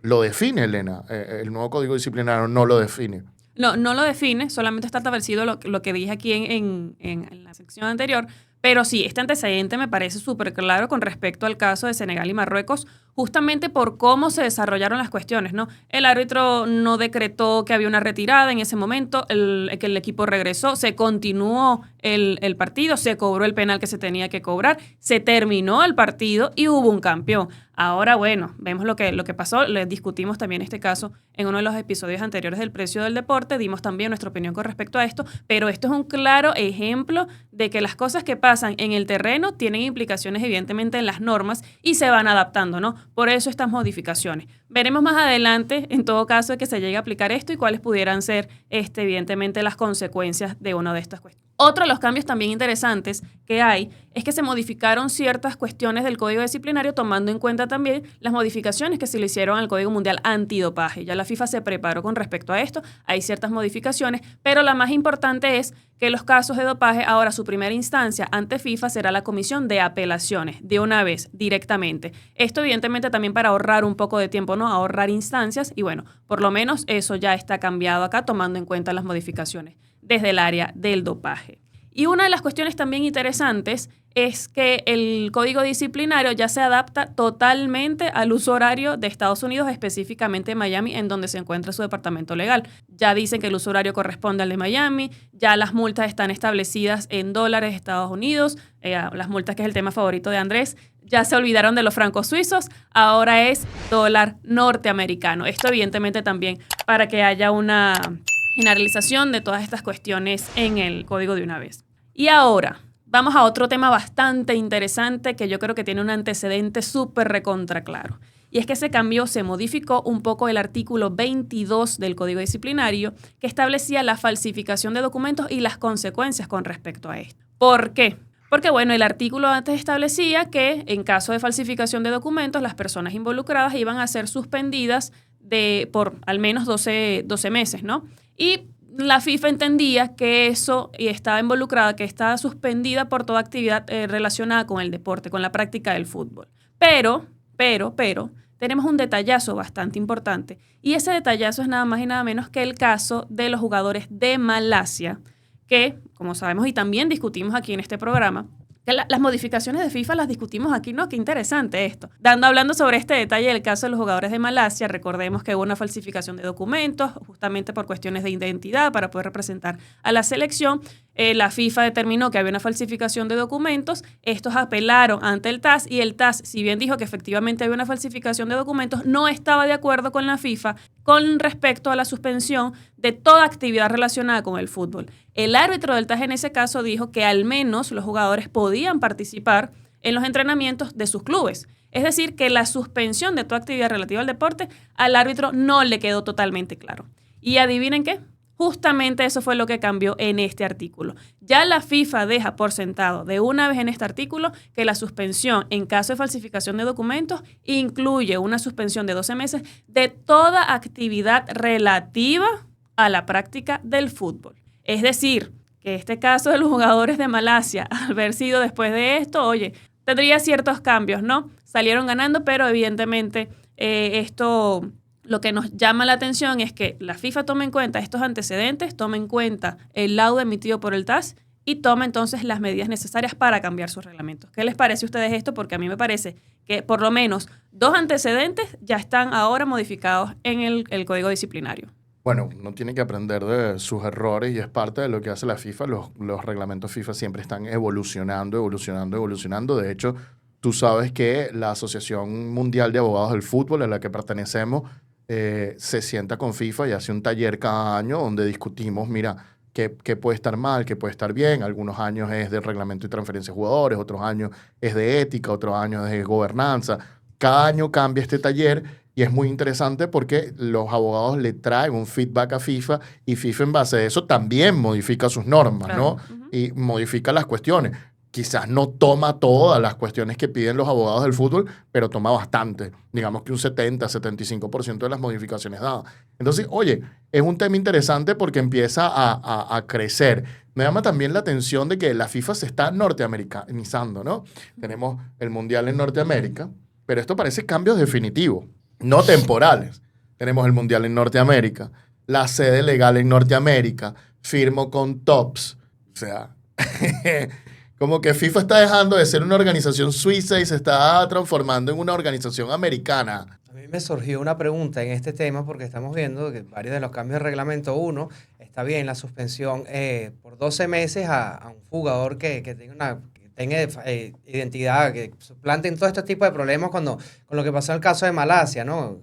lo define, Elena. El nuevo Código Disciplinario no lo define. No lo define, solamente está establecido lo que dije aquí en la sección anterior, pero sí, este antecedente me parece súper claro con respecto al caso de Senegal y Marruecos, justamente por cómo se desarrollaron las cuestiones, ¿no? El árbitro no decretó que había una retirada en ese momento, que el equipo regresó, se continuó el partido, se cobró el penal que se tenía que cobrar, se terminó el partido y hubo un campeón. Ahora, bueno, vemos lo que pasó, les discutimos también este caso en uno de los episodios anteriores del Precio del Deporte, dimos también nuestra opinión con respecto a esto, pero esto es un claro ejemplo de que las cosas que pasan en el terreno tienen implicaciones evidentemente en las normas y se van adaptando, ¿no? Por eso estas modificaciones. Veremos más adelante, en todo caso, que se llegue a aplicar esto y cuáles pudieran ser, evidentemente, las consecuencias de una de estas cuestiones. Otro de los cambios también interesantes que hay es que se modificaron ciertas cuestiones del Código Disciplinario tomando en cuenta también las modificaciones que se le hicieron al Código Mundial Antidopaje. Ya la FIFA se preparó con respecto a esto, hay ciertas modificaciones, pero la más importante es que los casos de dopaje, ahora su primera instancia ante FIFA será la Comisión de Apelaciones, de una vez, directamente. Esto evidentemente también para ahorrar un poco de tiempo, ¿no? Ahorrar instancias y bueno, por lo menos eso ya está cambiado acá tomando en cuenta las modificaciones desde el área del dopaje. Y una de las cuestiones también interesantes es que el código disciplinario ya se adapta totalmente al uso horario de Estados Unidos, específicamente Miami, en donde se encuentra su departamento legal. Ya dicen que el uso horario corresponde al de Miami, ya las multas están establecidas en dólares de Estados Unidos, las multas que es el tema favorito de Andrés, ya se olvidaron de los francos suizos, ahora es dólar norteamericano. Esto evidentemente también para que haya una generalización de todas estas cuestiones en el código de una vez. Y ahora vamos a otro tema bastante interesante que yo creo que tiene un antecedente súper recontra claro. Y es que se modificó un poco el artículo 22 del Código Disciplinario que establecía la falsificación de documentos y las consecuencias con respecto a esto. ¿Por qué? Porque, bueno, el artículo antes establecía que en caso de falsificación de documentos, las personas involucradas iban a ser suspendidas por al menos 12 meses, ¿no? Y la FIFA entendía que eso estaba involucrada, que estaba suspendida por toda actividad relacionada con el deporte, con la práctica del fútbol. Pero, tenemos un detallazo bastante importante. Y ese detallazo es nada más y nada menos que el caso de los jugadores de Malasia, que, como sabemos y también discutimos aquí en este programa, que las modificaciones de FIFA las discutimos aquí, ¿no? Qué interesante esto. Hablando sobre este detalle del caso de los jugadores de Malasia, recordemos que hubo una falsificación de documentos, justamente por cuestiones de identidad, para poder representar a la selección. La FIFA determinó que había una falsificación de documentos, estos apelaron ante el TAS y el TAS, si bien dijo que efectivamente había una falsificación de documentos, no estaba de acuerdo con la FIFA con respecto a la suspensión de toda actividad relacionada con el fútbol. El árbitro del TAS en ese caso dijo que al menos los jugadores podían participar en los entrenamientos de sus clubes. Es decir, que la suspensión de toda actividad relativa al deporte al árbitro no le quedó totalmente claro. Y adivinen qué, justamente eso fue lo que cambió en este artículo. Ya la FIFA deja por sentado de una vez en este artículo que la suspensión en caso de falsificación de documentos incluye una suspensión de 12 meses de toda actividad relativa a la práctica del fútbol. Es decir, que este caso de los jugadores de Malasia, al haber sido después de esto, oye, tendría ciertos cambios, ¿no? Salieron ganando, pero evidentemente esto lo que nos llama la atención es que la FIFA tome en cuenta estos antecedentes, tome en cuenta el laudo emitido por el TAS y tome entonces las medidas necesarias para cambiar sus reglamentos. ¿Qué les parece a ustedes esto? Porque a mí me parece que por lo menos 2 antecedentes ya están ahora modificados en el Código Disciplinario. Bueno, uno tiene que aprender de sus errores y es parte de lo que hace la FIFA. Los reglamentos FIFA siempre están evolucionando. De hecho, tú sabes que la Asociación Mundial de Abogados del Fútbol, a la que pertenecemos, se sienta con FIFA y hace un taller cada año donde discutimos, mira, qué puede estar mal, qué puede estar bien. Algunos años es de reglamento y transferencia de jugadores, otros años es de ética, otros años es de gobernanza. Cada año cambia este taller. Y es muy interesante porque los abogados le traen un feedback a FIFA y FIFA en base a eso también modifica sus normas, Claro. ¿no? Y modifica las cuestiones. Quizás no toma todas las cuestiones que piden los abogados del fútbol, pero toma bastante. Digamos que un 70-75% de las modificaciones dadas. Entonces, oye, es un tema interesante porque empieza a crecer. Me llama también la atención de que la FIFA se está norteamericanizando, ¿no? Tenemos el Mundial en Norteamérica, pero esto parece cambios definitivos. No temporales. Tenemos el Mundial en Norteamérica, la sede legal en Norteamérica, firmo con TOPS. O sea, como que FIFA está dejando de ser una organización suiza y se está transformando en una organización americana. A mí me surgió una pregunta en este tema porque estamos viendo que varios de los cambios de reglamento, uno, está bien la suspensión por 12 meses a un jugador que tenga identidad, que suplanten todo este tipo de problemas con lo que pasó en el caso de Malasia, ¿no?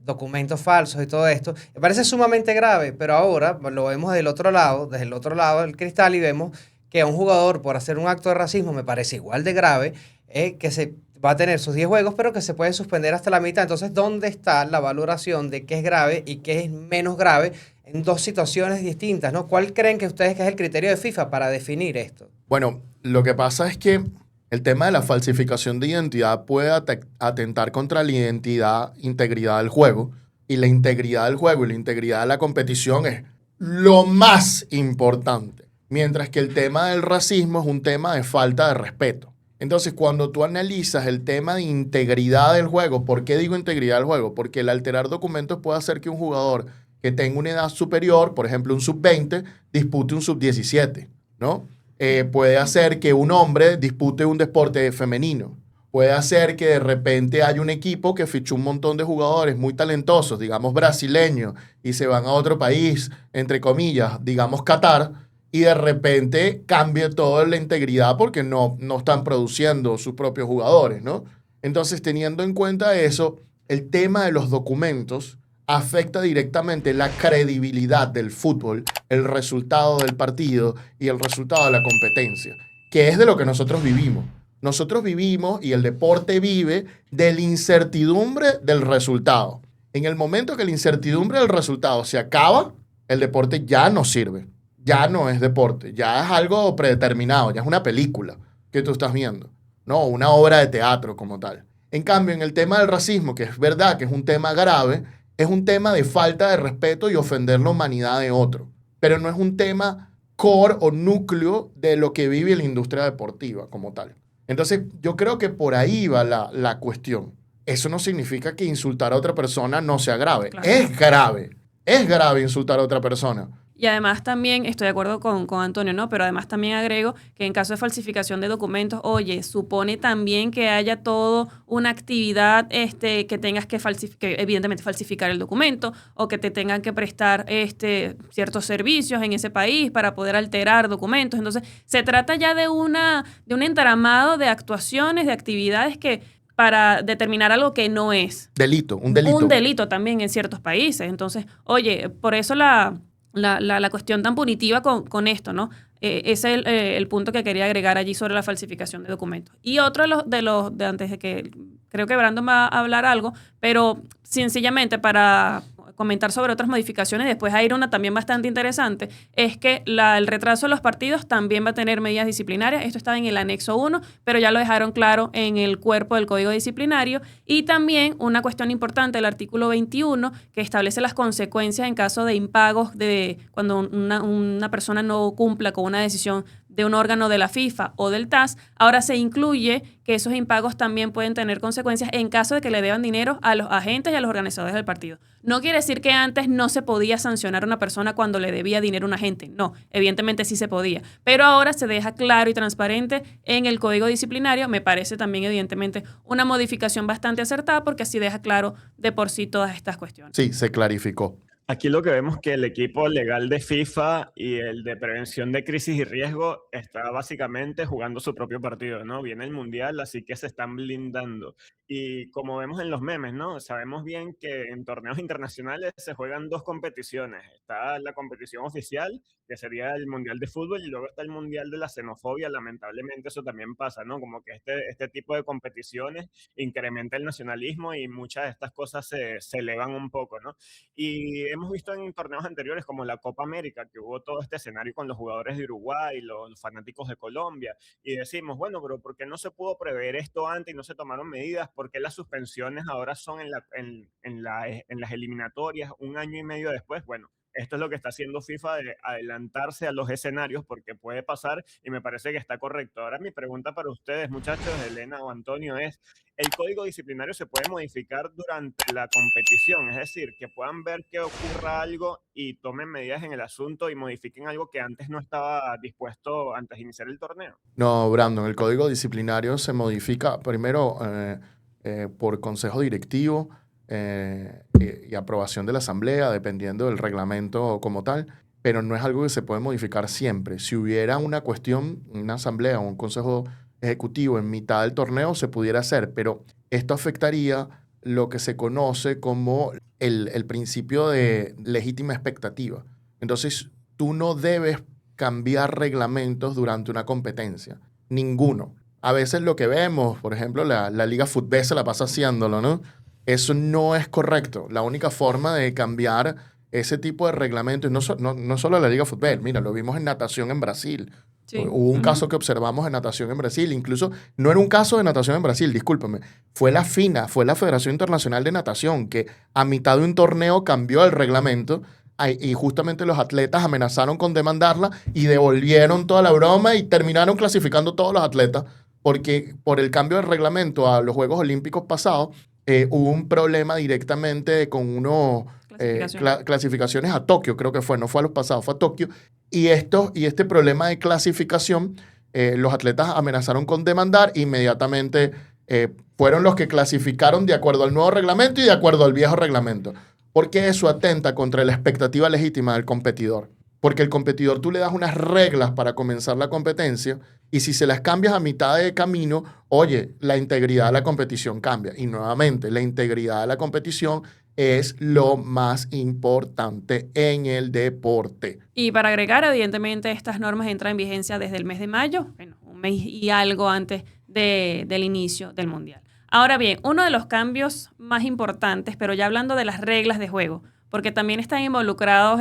Documentos falsos y todo esto. Me parece sumamente grave, pero ahora lo vemos desde el otro lado del cristal y vemos que a un jugador por hacer un acto de racismo me parece igual de grave, que se va a tener sus 10 juegos, pero que se puede suspender hasta la mitad. Entonces, ¿dónde está la valoración de qué es grave y qué es menos grave en 2 situaciones distintas, ¿no? ¿Cuál creen que ustedes que es el criterio de FIFA para definir esto? Bueno, lo que pasa es que el tema de la falsificación de identidad puede atentar contra la integridad del juego. Y la integridad del juego y la integridad de la competición es lo más importante. Mientras que el tema del racismo es un tema de falta de respeto. Entonces, cuando tú analizas el tema de integridad del juego, ¿por qué digo integridad del juego? Porque el alterar documentos puede hacer que un jugador que tenga una edad superior, por ejemplo un sub-20, dispute un sub-17. ¿no? Puede hacer que un hombre dispute un deporte femenino. Puede hacer que de repente haya un equipo que fichó un montón de jugadores muy talentosos, digamos brasileños, y se van a otro país, entre comillas, digamos Qatar, y de repente cambie toda la integridad porque no están produciendo sus propios jugadores, ¿no? Entonces, teniendo en cuenta eso, el tema de los documentos afecta directamente la credibilidad del fútbol, el resultado del partido y el resultado de la competencia, que es de lo que nosotros vivimos. Nosotros vivimos y el deporte vive de la incertidumbre del resultado. En el momento que la incertidumbre del resultado se acaba, el deporte ya no sirve, ya no es deporte, ya es algo predeterminado, ya es una película que tú estás viendo, no una obra de teatro como tal. En cambio, en el tema del racismo, que es verdad que es un tema grave, es un tema de falta de respeto y ofender la humanidad de otro, pero no es un tema core o núcleo de lo que vive la industria deportiva como tal. Entonces, yo creo que por ahí va la cuestión. Eso no significa que insultar a otra persona no sea grave. Claro. Es grave insultar a otra persona. Y además también, estoy de acuerdo con Antonio, ¿no? Pero además también agrego que en caso de falsificación de documentos, oye, supone también que haya todo una actividad que tengas que evidentemente falsificar el documento o que te tengan que prestar ciertos servicios en ese país para poder alterar documentos. Entonces, se trata ya de un entramado de actuaciones, de actividades que para determinar algo que no es. Un delito. Un delito también en ciertos países. Entonces, oye, por eso la cuestión tan punitiva con esto, ¿no? Ese es el punto que quería agregar allí sobre la falsificación de documentos. Y otro de antes de que creo que Brandon va a hablar algo, pero sencillamente para comentar sobre otras modificaciones, después hay una también bastante interesante, es que el retraso de los partidos también va a tener medidas disciplinarias. Esto estaba en el anexo 1, pero ya lo dejaron claro en el cuerpo del Código Disciplinario. Y también una cuestión importante, el artículo 21, que establece las consecuencias en caso de impagos cuando una persona no cumpla con una decisión de un órgano de la FIFA o del TAS. Ahora se incluye que esos impagos también pueden tener consecuencias en caso de que le deban dinero a los agentes y a los organizadores del partido. No quiere decir que antes no se podía sancionar a una persona cuando le debía dinero a un agente. No, evidentemente sí se podía. Pero ahora se deja claro y transparente en el Código Disciplinario. Me parece también, evidentemente, una modificación bastante acertada porque así deja claro de por sí todas estas cuestiones. Sí, se clarificó. Aquí lo que vemos es que el equipo legal de FIFA y el de prevención de crisis y riesgo está básicamente jugando su propio partido, ¿no? Viene el Mundial, así que se están blindando. Y como vemos en los memes, ¿no? Sabemos bien que en torneos internacionales se juegan dos competiciones. Está la competición oficial, que sería el Mundial de Fútbol, y luego está el Mundial de la Xenofobia. Lamentablemente eso también pasa, ¿no? Como que este tipo de competiciones incrementa el nacionalismo y muchas de estas cosas se elevan un poco, ¿no? Y hemos visto en torneos anteriores como la Copa América, que hubo todo este escenario con los jugadores de Uruguay, los fanáticos de Colombia, y decimos, bueno, pero ¿por qué no se pudo prever esto antes y no se tomaron medidas? ¿Por qué las suspensiones ahora son en las eliminatorias un año y medio después? Bueno, esto es lo que está haciendo FIFA, de adelantarse a los escenarios porque puede pasar y me parece que está correcto. Ahora mi pregunta para ustedes, muchachos, Elena o Antonio, es: ¿el código disciplinario se puede modificar durante la competición? Es decir, que puedan ver que ocurra algo y tomen medidas en el asunto y modifiquen algo que antes no estaba dispuesto antes de iniciar el torneo. No, Brandon, el código disciplinario se modifica primero por consejo directivo y aprobación de la asamblea, dependiendo del reglamento como tal, pero no es algo que se puede modificar siempre. Si hubiera una cuestión, una asamblea o un consejo ejecutivo en mitad del torneo, se pudiera hacer, pero esto afectaría lo que se conoce como el principio de legítima expectativa. Entonces, tú no debes cambiar reglamentos durante una competencia. Ninguno. A veces lo que vemos, por ejemplo, la Liga Fútbol se la pasa haciéndolo, ¿no? Eso no es correcto. La única forma de cambiar ese tipo de reglamentos, no solo la Liga Fútbol, mira, lo vimos en natación en Brasil. Sí. Hubo un caso que observamos en natación en Brasil, incluso no era un caso de natación en Brasil, discúlpame, fue la FINA, fue la Federación Internacional de Natación, que a mitad de un torneo cambió el reglamento y justamente los atletas amenazaron con demandarla y devolvieron toda la broma y terminaron clasificando todos los atletas porque por el cambio del reglamento a los Juegos Olímpicos pasados hubo un problema directamente con unos clasificaciones a Tokio, creo que fue, no fue a los pasados, fue a Tokio, Y este problema de clasificación, los atletas amenazaron con demandar, inmediatamente fueron los que clasificaron de acuerdo al nuevo reglamento y de acuerdo al viejo reglamento. Porque eso atenta contra la expectativa legítima del competidor. Porque el competidor tú le das unas reglas para comenzar la competencia y si se las cambias a mitad de camino, oye, la integridad de la competición cambia. Y nuevamente, la integridad de la competición es lo más importante en el deporte. Y para agregar, evidentemente, estas normas entran en vigencia desde el mes de mayo, bueno, un mes y algo antes del inicio del Mundial. Ahora bien, uno de los cambios más importantes, pero ya hablando de las reglas de juego, porque también están involucrados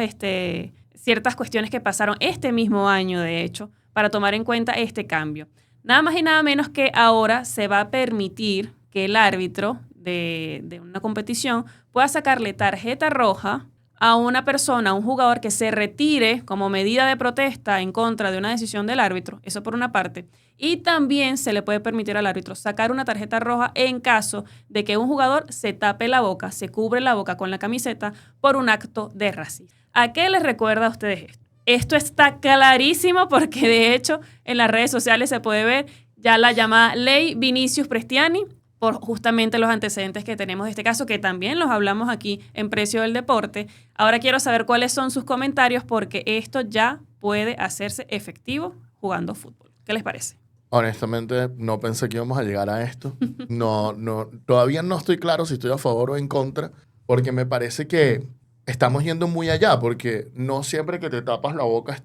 ciertas cuestiones que pasaron este mismo año, de hecho, para tomar en cuenta este cambio. Nada más y nada menos que ahora se va a permitir que el árbitro de una competición pueda sacarle tarjeta roja a una persona, a un jugador que se retire como medida de protesta en contra de una decisión del árbitro, eso por una parte, y también se le puede permitir al árbitro sacar una tarjeta roja en caso de que un jugador se tape la boca, se cubre la boca con la camiseta por un acto de racismo. ¿A qué les recuerda a ustedes esto? Esto está clarísimo porque de hecho en las redes sociales se puede ver ya la llamada Ley Vinicius Prestiani, por justamente los antecedentes que tenemos de este caso, que también los hablamos aquí en Precio del Deporte. Ahora quiero saber cuáles son sus comentarios porque esto ya puede hacerse efectivo jugando fútbol. ¿Qué les parece? Honestamente, no pensé que íbamos a llegar a esto. Todavía no estoy claro si estoy a favor o en contra, porque me parece que estamos yendo muy allá, porque no siempre que te tapas la boca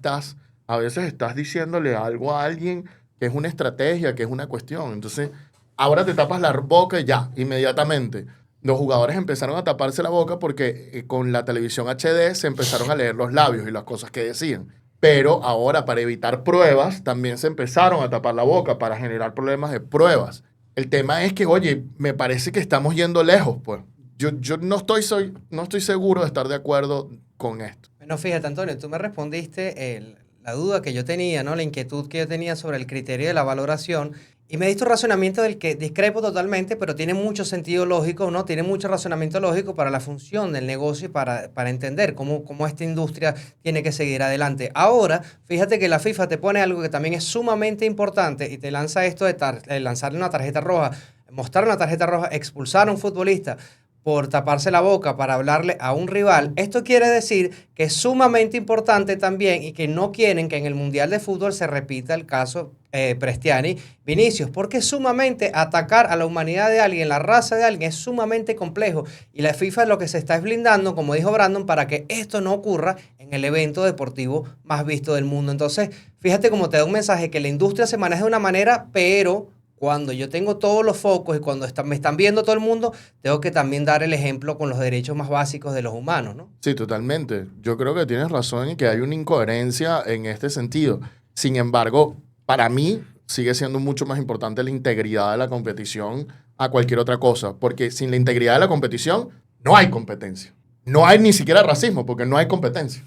a veces estás diciéndole algo a alguien que es una estrategia, que es una cuestión. Entonces, ahora te tapas la boca y ya, inmediatamente. Los jugadores empezaron a taparse la boca porque con la televisión HD se empezaron a leer los labios y las cosas que decían. Pero ahora, para evitar pruebas, también se empezaron a tapar la boca para generar problemas de pruebas. El tema es que, oye, me parece que estamos yendo lejos, pues. Yo no estoy seguro de estar de acuerdo con esto. Bueno, fíjate, Antonio, tú me respondiste la duda que yo tenía, ¿no? La inquietud que yo tenía sobre el criterio de la valoración. Y me diste un razonamiento del que discrepo totalmente, pero tiene mucho sentido lógico, ¿no? Tiene mucho razonamiento lógico para la función del negocio y para entender cómo esta industria tiene que seguir adelante. Ahora, fíjate que la FIFA te pone algo que también es sumamente importante y te lanza esto de lanzarle una tarjeta roja, mostrar una tarjeta roja, expulsar a un futbolista por taparse la boca para hablarle a un rival. Esto quiere decir que es sumamente importante también y que no quieren que en el Mundial de Fútbol se repita el caso Prestiani Vinicius, porque es sumamente atacar a la humanidad de alguien, la raza de alguien, es sumamente complejo. Y la FIFA lo que se está es blindando, como dijo Brandon, para que esto no ocurra en el evento deportivo más visto del mundo. Entonces, fíjate cómo te da un mensaje que la industria se maneja de una manera, pero cuando yo tengo todos los focos y cuando me están viendo todo el mundo, tengo que también dar el ejemplo con los derechos más básicos de los humanos, ¿no? Sí, totalmente. Yo creo que tienes razón en que hay una incoherencia en este sentido. Sin embargo, para mí sigue siendo mucho más importante la integridad de la competición a cualquier otra cosa, porque sin la integridad de la competición no hay competencia. No hay ni siquiera racismo, porque no hay competencia.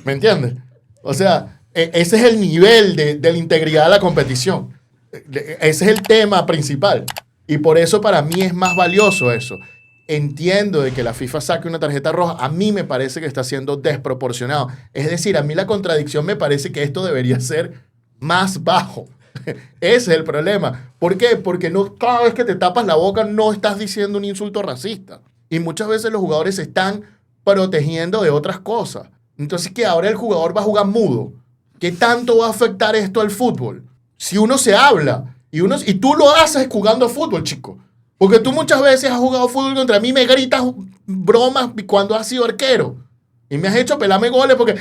¿Me entiendes? O sea, ese es el nivel de la integridad de la competición. Ese es el tema principal. Y por eso para mí es más valioso eso. Entiendo de que la FIFA saque una tarjeta roja. A mí me parece que está siendo desproporcionado. Es decir, a mí la contradicción me parece que esto debería ser más bajo. Ese es el problema. ¿Por qué? Porque cada vez que te tapas la boca no estás diciendo un insulto racista. Y muchas veces los jugadores se están protegiendo de otras cosas. Entonces, que ahora el jugador va a jugar mudo. ¿Qué tanto va a afectar esto al fútbol? Si uno se habla y tú lo haces jugando fútbol, chico. Porque tú muchas veces has jugado fútbol contra mí, me gritas bromas cuando has sido arquero. Y me has hecho pelarme goles porque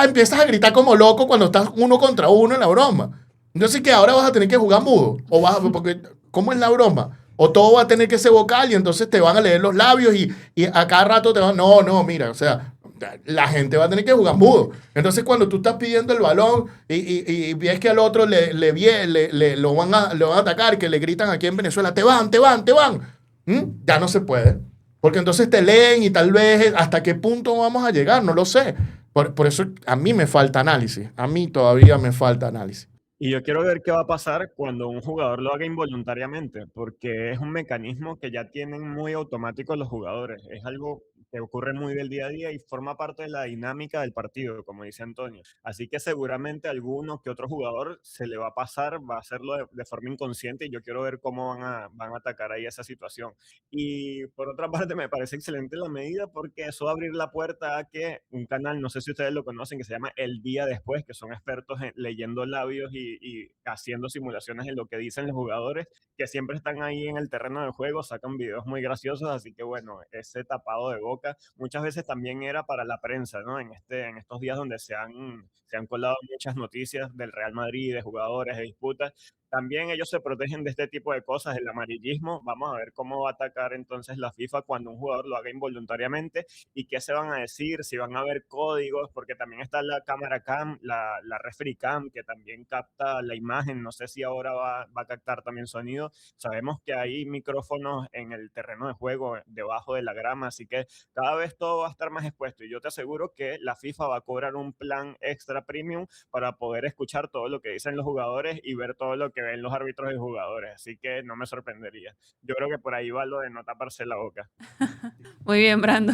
empiezas a gritar como loco cuando estás 1 contra 1 en la broma. Entonces, que ahora vas a tener que jugar mudo. Porque, ¿cómo es la broma? O todo va a tener que ser vocal y entonces te van a leer los labios y a cada rato te van... No, mira, o sea... La gente va a tener que jugar mudo. Entonces, cuando tú estás pidiendo el balón y ves que al otro lo van a atacar, que le gritan aquí en Venezuela, te van. Ya no se puede. Porque entonces te leen y tal vez hasta qué punto vamos a llegar, no lo sé. Por eso a mí me falta análisis. A mí todavía me falta análisis. Y yo quiero ver qué va a pasar cuando un jugador lo haga involuntariamente, porque es un mecanismo que ya tienen muy automático los jugadores. Es algo que ocurre muy del día a día y forma parte de la dinámica del partido, como dice Antonio. Así que seguramente a alguno que otro jugador se le va a pasar, va a hacerlo de forma inconsciente y yo quiero ver cómo van a atacar ahí esa situación. Y por otra parte me parece excelente la medida porque eso va a abrir la puerta a que un canal, no sé si ustedes lo conocen, que se llama El Día Después, que son expertos en leyendo labios y haciendo simulaciones en lo que dicen los jugadores, que siempre están ahí en el terreno de juego, sacan videos muy graciosos, así que bueno, ese tapado de boca muchas veces también era para la prensa, ¿no? En estos días donde se han colado muchas noticias del Real Madrid, de jugadores, de disputas, también ellos se protegen de este tipo de cosas, del amarillismo. Vamos a ver cómo va a atacar entonces la FIFA cuando un jugador lo haga involuntariamente y qué se van a decir, si van a haber códigos, porque también está la cámara cam, la referee cam, que también capta la imagen. No sé si ahora va a captar también sonido. Sabemos que hay micrófonos en el terreno de juego, debajo de la grama, así que cada vez todo va a estar más expuesto. Y yo te aseguro que la FIFA va a cobrar un plan extra premium para poder escuchar todo lo que dicen los jugadores y ver todo lo que ven los árbitros y jugadores. Así que no me sorprendería. Yo creo que por ahí va lo de no taparse la boca. Muy bien, Brando.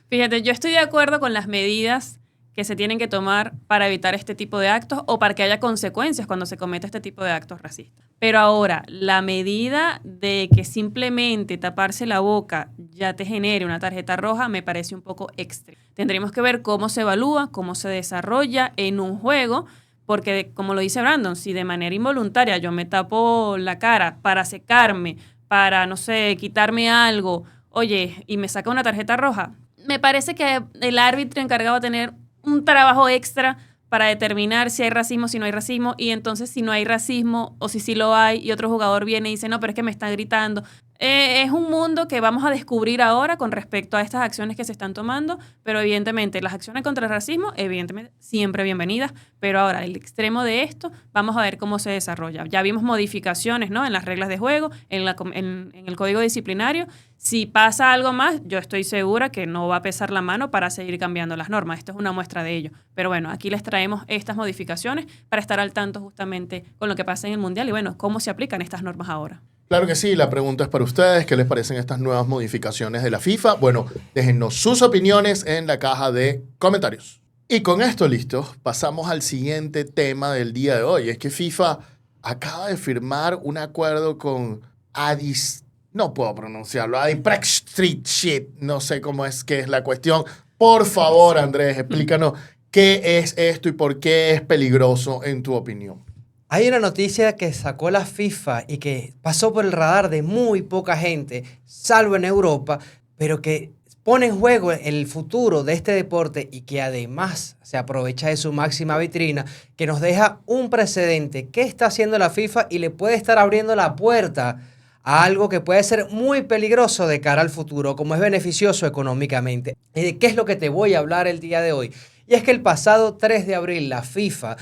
Fíjate, yo estoy de acuerdo con las medidas que se tienen que tomar para evitar este tipo de actos o para que haya consecuencias cuando se comete este tipo de actos racistas. Pero ahora, la medida de que simplemente taparse la boca ya te genere una tarjeta roja me parece un poco extremo. Tendremos que ver cómo se evalúa, cómo se desarrolla en un juego, porque como lo dice Brandon, si de manera involuntaria yo me tapo la cara para secarme, para, no sé, quitarme algo, oye, y me saca una tarjeta roja, me parece que el árbitro encargado de tener un trabajo extra para determinar si hay racismo, si no hay racismo, y entonces si no hay racismo o si sí lo hay y otro jugador viene y dice, no, pero es que me está gritando. Es un mundo que vamos a descubrir ahora con respecto a estas acciones que se están tomando, pero evidentemente las acciones contra el racismo, evidentemente siempre bienvenidas, pero ahora el extremo de esto, vamos a ver cómo se desarrolla. Ya vimos modificaciones, ¿no?, en las reglas de juego, en el código disciplinario. Si pasa algo más, yo estoy segura que no va a pesar la mano para seguir cambiando las normas. Esto es una muestra de ello. Pero bueno, aquí les traemos estas modificaciones para estar al tanto justamente con lo que pasa en el Mundial y bueno, cómo se aplican estas normas ahora. Claro que sí, la pregunta es para ustedes. ¿Qué les parecen estas nuevas modificaciones de la FIFA? Bueno, déjennos sus opiniones en la caja de comentarios. Y con esto listo, pasamos al siguiente tema del día de hoy. Es que FIFA acaba de firmar un acuerdo con no puedo pronunciarlo, Street, no sé cómo es que es la cuestión. Por favor, Andrés, explícanos qué es esto y por qué es peligroso en tu opinión. Hay una noticia que sacó la FIFA y que pasó por el radar de muy poca gente, salvo en Europa, pero que pone en juego el futuro de este deporte y que además se aprovecha de su máxima vitrina, que nos deja un precedente. ¿Qué está haciendo la FIFA? Y le puede estar abriendo la puerta a algo que puede ser muy peligroso de cara al futuro, como es beneficioso económicamente. ¿Y de qué es lo que te voy a hablar el día de hoy? Y es que el pasado 3 de abril la FIFA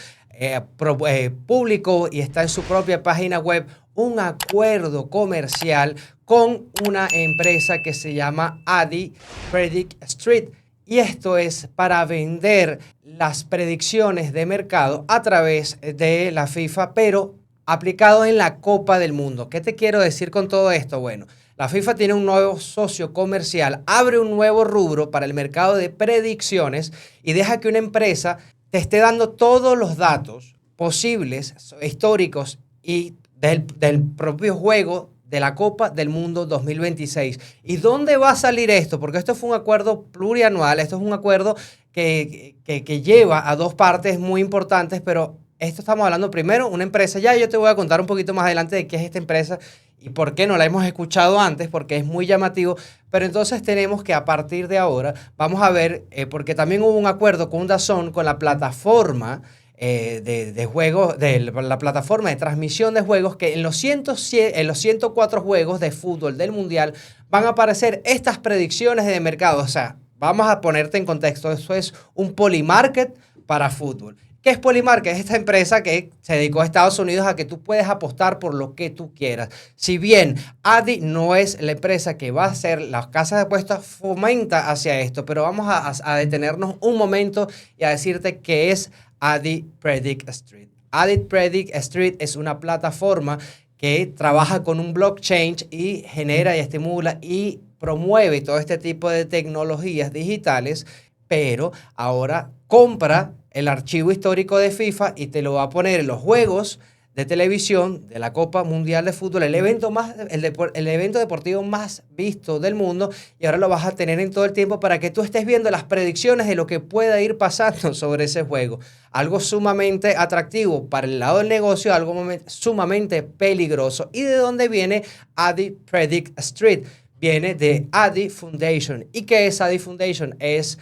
publicó y está en su propia página web un acuerdo comercial con una empresa que se llama Adi Predict Street. Y esto es para vender las predicciones de mercado a través de la FIFA, pero aplicado en la Copa del Mundo. ¿Qué te quiero decir con todo esto? Bueno, la FIFA tiene un nuevo socio comercial, abre un nuevo rubro para el mercado de predicciones y deja que una empresa te esté dando todos los datos posibles, históricos y del propio juego de la Copa del Mundo 2026. ¿Y dónde va a salir esto? Porque esto fue un acuerdo plurianual, esto es un acuerdo que lleva a dos partes muy importantes, pero esto estamos hablando primero, una empresa, ya yo te voy a contar un poquito más adelante de qué es esta empresa y por qué no la hemos escuchado antes, porque es muy llamativo, pero entonces tenemos que a partir de ahora, vamos a ver, porque también hubo un acuerdo con DAZN, con la plataforma de juegos, de la plataforma de transmisión de juegos, que en los 104 juegos de fútbol del Mundial van a aparecer estas predicciones de mercado. O sea, vamos a ponerte en contexto, eso es un Polymarket para fútbol. ¿Qué es Polymarket? Es esta empresa que se dedicó a Estados Unidos a que tú puedes apostar por lo que tú quieras. Si bien Adi no es la empresa que va a hacer las casas de apuestas, fomenta hacia esto, pero vamos a detenernos un momento y a decirte qué es Adi Predict Street. Adi Predict Street es una plataforma que trabaja con un blockchain y genera y estimula y promueve todo este tipo de tecnologías digitales, pero ahora compra el archivo histórico de FIFA y te lo va a poner en los juegos de televisión de la Copa Mundial de Fútbol, el evento deportivo más visto del mundo, y ahora lo vas a tener en todo el tiempo para que tú estés viendo las predicciones de lo que pueda ir pasando sobre ese juego. Algo sumamente atractivo para el lado del negocio, algo sumamente peligroso. ¿Y de dónde viene Adi Predict Street? Viene de Adi Foundation. ¿Y qué es Adi Foundation? Es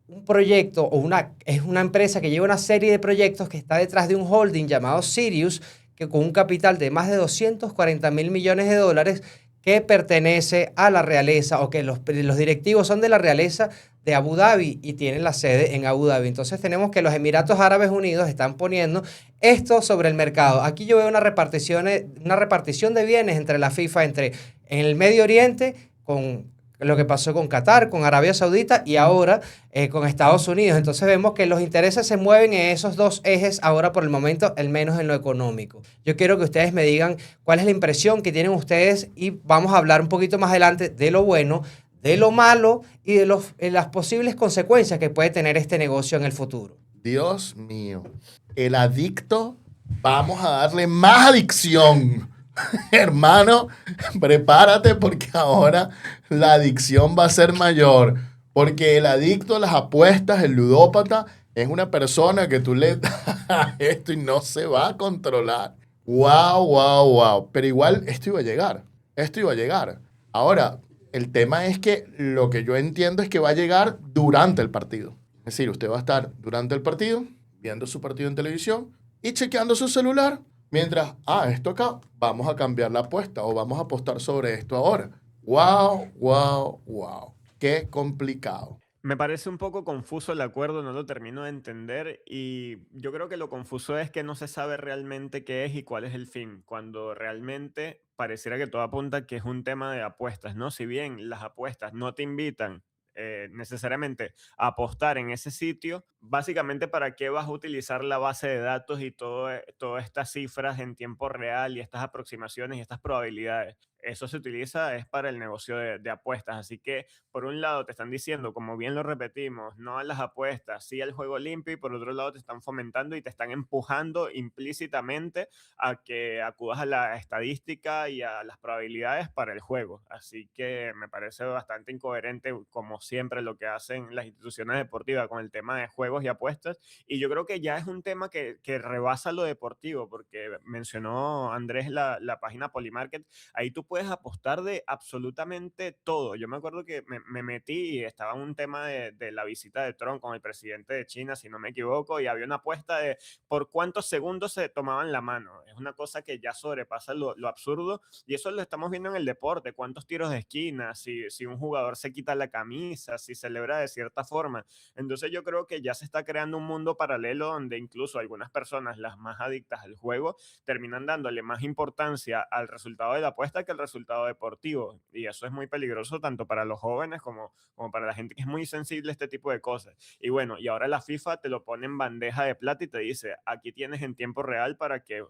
un proyecto es una empresa que lleva una serie de proyectos que está detrás de un holding llamado Sirius, que con un capital de más de 240 mil millones de dólares, que pertenece a la realeza, o que los directivos son de la realeza de Abu Dhabi y tienen la sede en Abu Dhabi. Entonces tenemos que los Emiratos Árabes Unidos están poniendo esto sobre el mercado. Aquí yo veo una repartición de bienes entre la FIFA, en el Medio Oriente, con lo que pasó con Qatar, con Arabia Saudita y ahora con Estados Unidos. Entonces vemos que los intereses se mueven en esos dos ejes ahora por el momento, al menos en lo económico. Yo quiero que ustedes me digan cuál es la impresión que tienen ustedes y vamos a hablar un poquito más adelante de lo bueno, de lo malo y de las posibles consecuencias que puede tener este negocio en el futuro. Dios mío, el adicto, vamos a darle más adicción. Hermano, prepárate porque ahora la adicción va a ser mayor. Porque el adicto a las apuestas, el ludópata, es una persona que tú le das esto y no se va a controlar. Wow, wow, wow. Pero igual esto iba a llegar. Esto iba a llegar. Ahora, el tema es que lo que yo entiendo es que va a llegar durante el partido. Es decir, usted va a estar durante el partido, viendo su partido en televisión y chequeando su celular. Mientras, esto acá, vamos a cambiar la apuesta o vamos a apostar sobre esto ahora. Wow, wow, wow. Qué complicado. Me parece un poco confuso el acuerdo, no lo termino de entender y yo creo que lo confuso es que no se sabe realmente qué es y cuál es el fin, cuando realmente pareciera que todo apunta que es un tema de apuestas, ¿no? Si bien las apuestas no te invitan necesariamente a apostar en ese sitio, básicamente para qué vas a utilizar la base de datos y todas estas cifras en tiempo real y estas aproximaciones y estas probabilidades. Eso se utiliza es para el negocio de apuestas. Así que, por un lado, te están diciendo, como bien lo repetimos, no a las apuestas, sí al juego limpio, y por otro lado, te están fomentando y te están empujando implícitamente a que acudas a la estadística y a las probabilidades para el juego. Así que me parece bastante incoherente, como siempre, lo que hacen las instituciones deportivas con el tema de juegos y apuestas. Y yo creo que ya es un tema que rebasa lo deportivo, porque mencionó Andrés la página Polymarket. Ahí tú puedes apostar de absolutamente todo. Yo me acuerdo que me metí y estaba un tema de la visita de Trump con el presidente de China, si no me equivoco, y había una apuesta de por cuántos segundos se tomaban la mano. Es una cosa que ya sobrepasa lo absurdo, y eso lo estamos viendo en el deporte, cuántos tiros de esquina, si un jugador se quita la camisa, si celebra de cierta forma. Entonces yo creo que ya se está creando un mundo paralelo donde incluso algunas personas, las más adictas al juego, terminan dándole más importancia al resultado de la apuesta que al resultado deportivo, y eso es muy peligroso tanto para los jóvenes como para la gente que es muy sensible a este tipo de cosas. Y bueno, y ahora la FIFA te lo pone en bandeja de plata y te dice, aquí tienes en tiempo real para que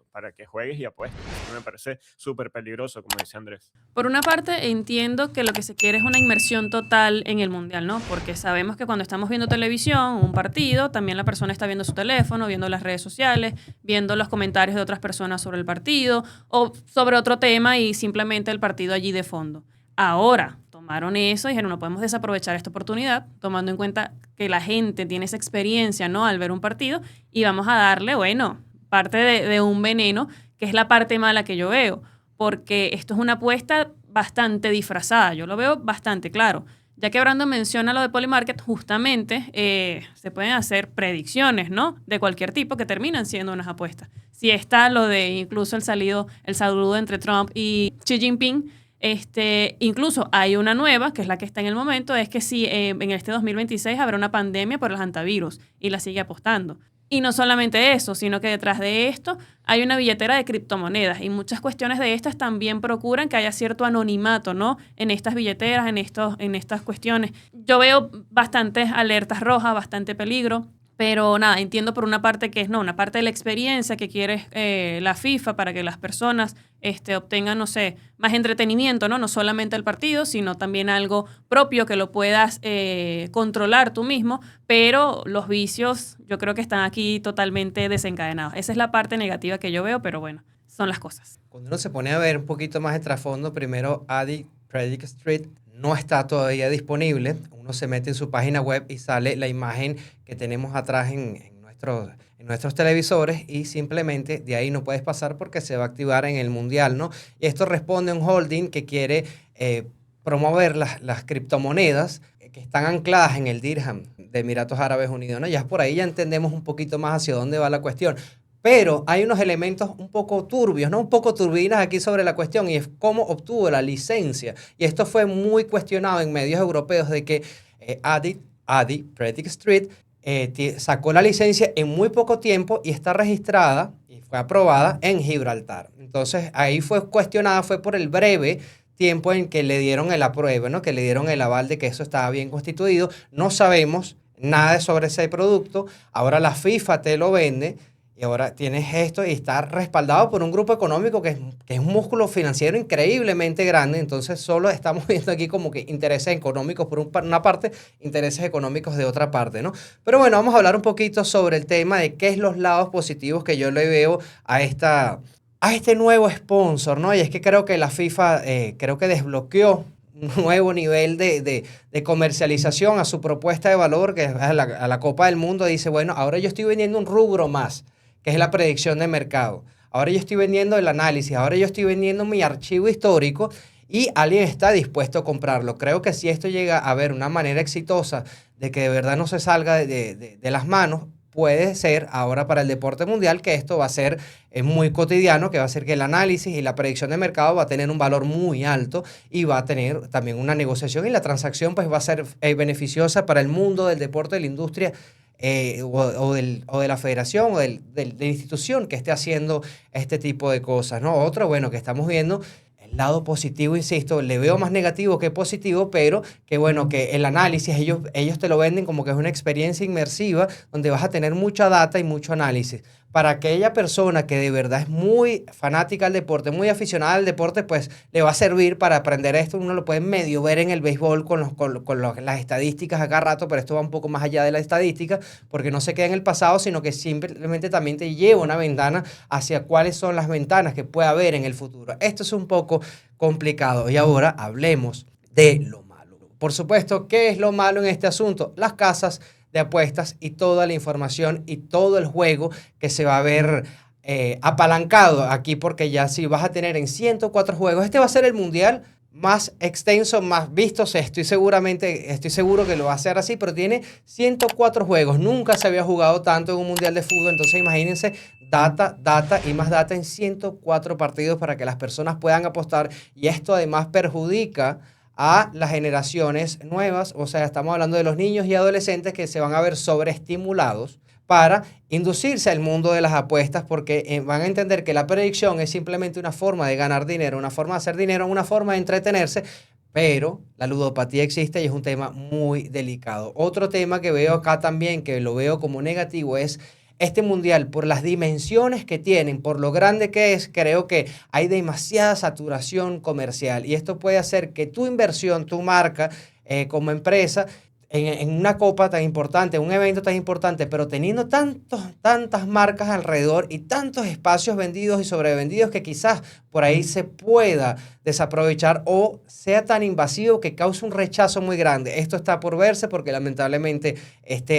juegues y apuestes. Eso me parece súper peligroso, como dice Andrés. Por una parte, entiendo que lo que se quiere es una inmersión total en el Mundial, ¿no? Porque sabemos que cuando estamos viendo televisión, un partido, también la persona está viendo su teléfono, viendo las redes sociales, viendo los comentarios de otras personas sobre el partido o sobre otro tema y simplemente el partido allí de fondo. Ahora, tomaron eso y dijeron, no podemos desaprovechar esta oportunidad, tomando en cuenta que la gente tiene esa experiencia, ¿no?, al ver un partido, y vamos a darle, bueno, parte de un veneno, que es la parte mala que yo veo, porque esto es una apuesta bastante disfrazada, yo lo veo bastante claro. Ya que Brandon menciona lo de Polymarket, justamente se pueden hacer predicciones, ¿no?, de cualquier tipo que terminan siendo unas apuestas. Si está lo de incluso el saludo entre Trump y Xi Jinping, incluso hay una nueva, que es la que está en el momento, es que si en este 2026 habrá una pandemia por los antivirus y la sigue apostando. Y no solamente eso, sino que detrás de esto hay una billetera de criptomonedas y muchas cuestiones de estas también procuran que haya cierto anonimato, ¿no?, en estas billeteras, en estas cuestiones. Yo veo bastantes alertas rojas, bastante peligro, Pero nada, entiendo por una parte que es una parte de la experiencia que quiere la FIFA para que las personas obtengan, no sé, más entretenimiento, ¿no? No solamente el partido, sino también algo propio que lo puedas controlar tú mismo, pero los vicios yo creo que están aquí totalmente desencadenados. Esa es la parte negativa que yo veo, pero bueno, son las cosas. Cuando uno se pone a ver un poquito más de trasfondo, primero Addict Predict Street no está todavía disponible. Uno se mete en su página web y sale la imagen que tenemos atrás en nuestros televisores y simplemente de ahí no puedes pasar porque se va a activar en el Mundial, ¿no? Y esto responde a un holding que quiere promover las criptomonedas que están ancladas en el dirham de Emiratos Árabes Unidos, ¿no? Ya por ahí ya entendemos un poquito más hacia dónde va la cuestión. Pero hay unos elementos un poco turbios, ¿no? Un poco turbinas aquí sobre la cuestión y es cómo obtuvo la licencia. Y esto fue muy cuestionado en medios europeos de que Addict Predict Street sacó la licencia en muy poco tiempo y está registrada y fue aprobada en Gibraltar. Entonces ahí fue cuestionada, fue por el breve tiempo en que le dieron el apruebo, ¿no? Que le dieron el aval de que eso estaba bien constituido. No sabemos nada sobre ese producto. Ahora la FIFA te lo vende. Y ahora tienes esto y está respaldado por un grupo económico que es un músculo financiero increíblemente grande. Entonces solo estamos viendo aquí como que intereses económicos por una parte, intereses económicos de otra parte, ¿no? Pero bueno, vamos a hablar un poquito sobre el tema de qué es los lados positivos que yo le veo a este nuevo sponsor, ¿no? Y es que creo que la FIFA creo que desbloqueó un nuevo nivel de comercialización a su propuesta de valor, que es a la Copa del Mundo. Dice, bueno, ahora yo estoy vendiendo un rubro más, que es la predicción de mercado. Ahora yo estoy vendiendo el análisis, ahora yo estoy vendiendo mi archivo histórico y alguien está dispuesto a comprarlo. Creo que si esto llega a ver una manera exitosa de que de verdad no se salga de las manos, puede ser ahora para el deporte mundial que esto va a ser muy cotidiano, que va a ser que el análisis y la predicción de mercado va a tener un valor muy alto y va a tener también una negociación y la transacción pues va a ser beneficiosa para el mundo del deporte, de la industria o de la federación o de la institución que esté haciendo este tipo de cosas, ¿no? Otro, bueno, que estamos viendo el lado positivo, insisto, le veo más negativo que positivo, pero que bueno, que el análisis, ellos te lo venden como que es una experiencia inmersiva donde vas a tener mucha data y mucho análisis. Para aquella persona que de verdad es muy fanática del deporte, muy aficionada al deporte, pues le va a servir para aprender esto. Uno lo puede medio ver en el béisbol con las estadísticas acá rato, pero esto va un poco más allá de la estadística, porque no se queda en el pasado, sino que simplemente también te lleva una ventana hacia cuáles son las ventanas que puede haber en el futuro. Esto es un poco complicado. Y ahora hablemos de lo malo. Por supuesto, ¿qué es lo malo en este asunto? Las casas de apuestas y toda la información y todo el juego que se va a ver apalancado aquí, porque ya si vas a tener en 104 juegos, este va a ser el mundial más extenso, más visto, estoy seguro que lo va a hacer así, pero tiene 104 juegos, nunca se había jugado tanto en un mundial de fútbol, entonces imagínense data y más data en 104 partidos para que las personas puedan apostar y esto además perjudica a las generaciones nuevas, o sea, estamos hablando de los niños y adolescentes que se van a ver sobreestimulados para inducirse al mundo de las apuestas porque van a entender que la predicción es simplemente una forma de ganar dinero, una forma de hacer dinero, una forma de entretenerse, pero la ludopatía existe y es un tema muy delicado. Otro tema que veo acá también, que lo veo como negativo, es este mundial, por las dimensiones que tienen, por lo grande que es, creo que hay demasiada saturación comercial y esto puede hacer que tu inversión, tu marca como empresa, en una copa tan importante, un evento tan importante, pero teniendo tantas marcas alrededor y tantos espacios vendidos y sobrevendidos que quizás por ahí se pueda desaprovechar o sea tan invasivo que cause un rechazo muy grande. Esto está por verse porque lamentablemente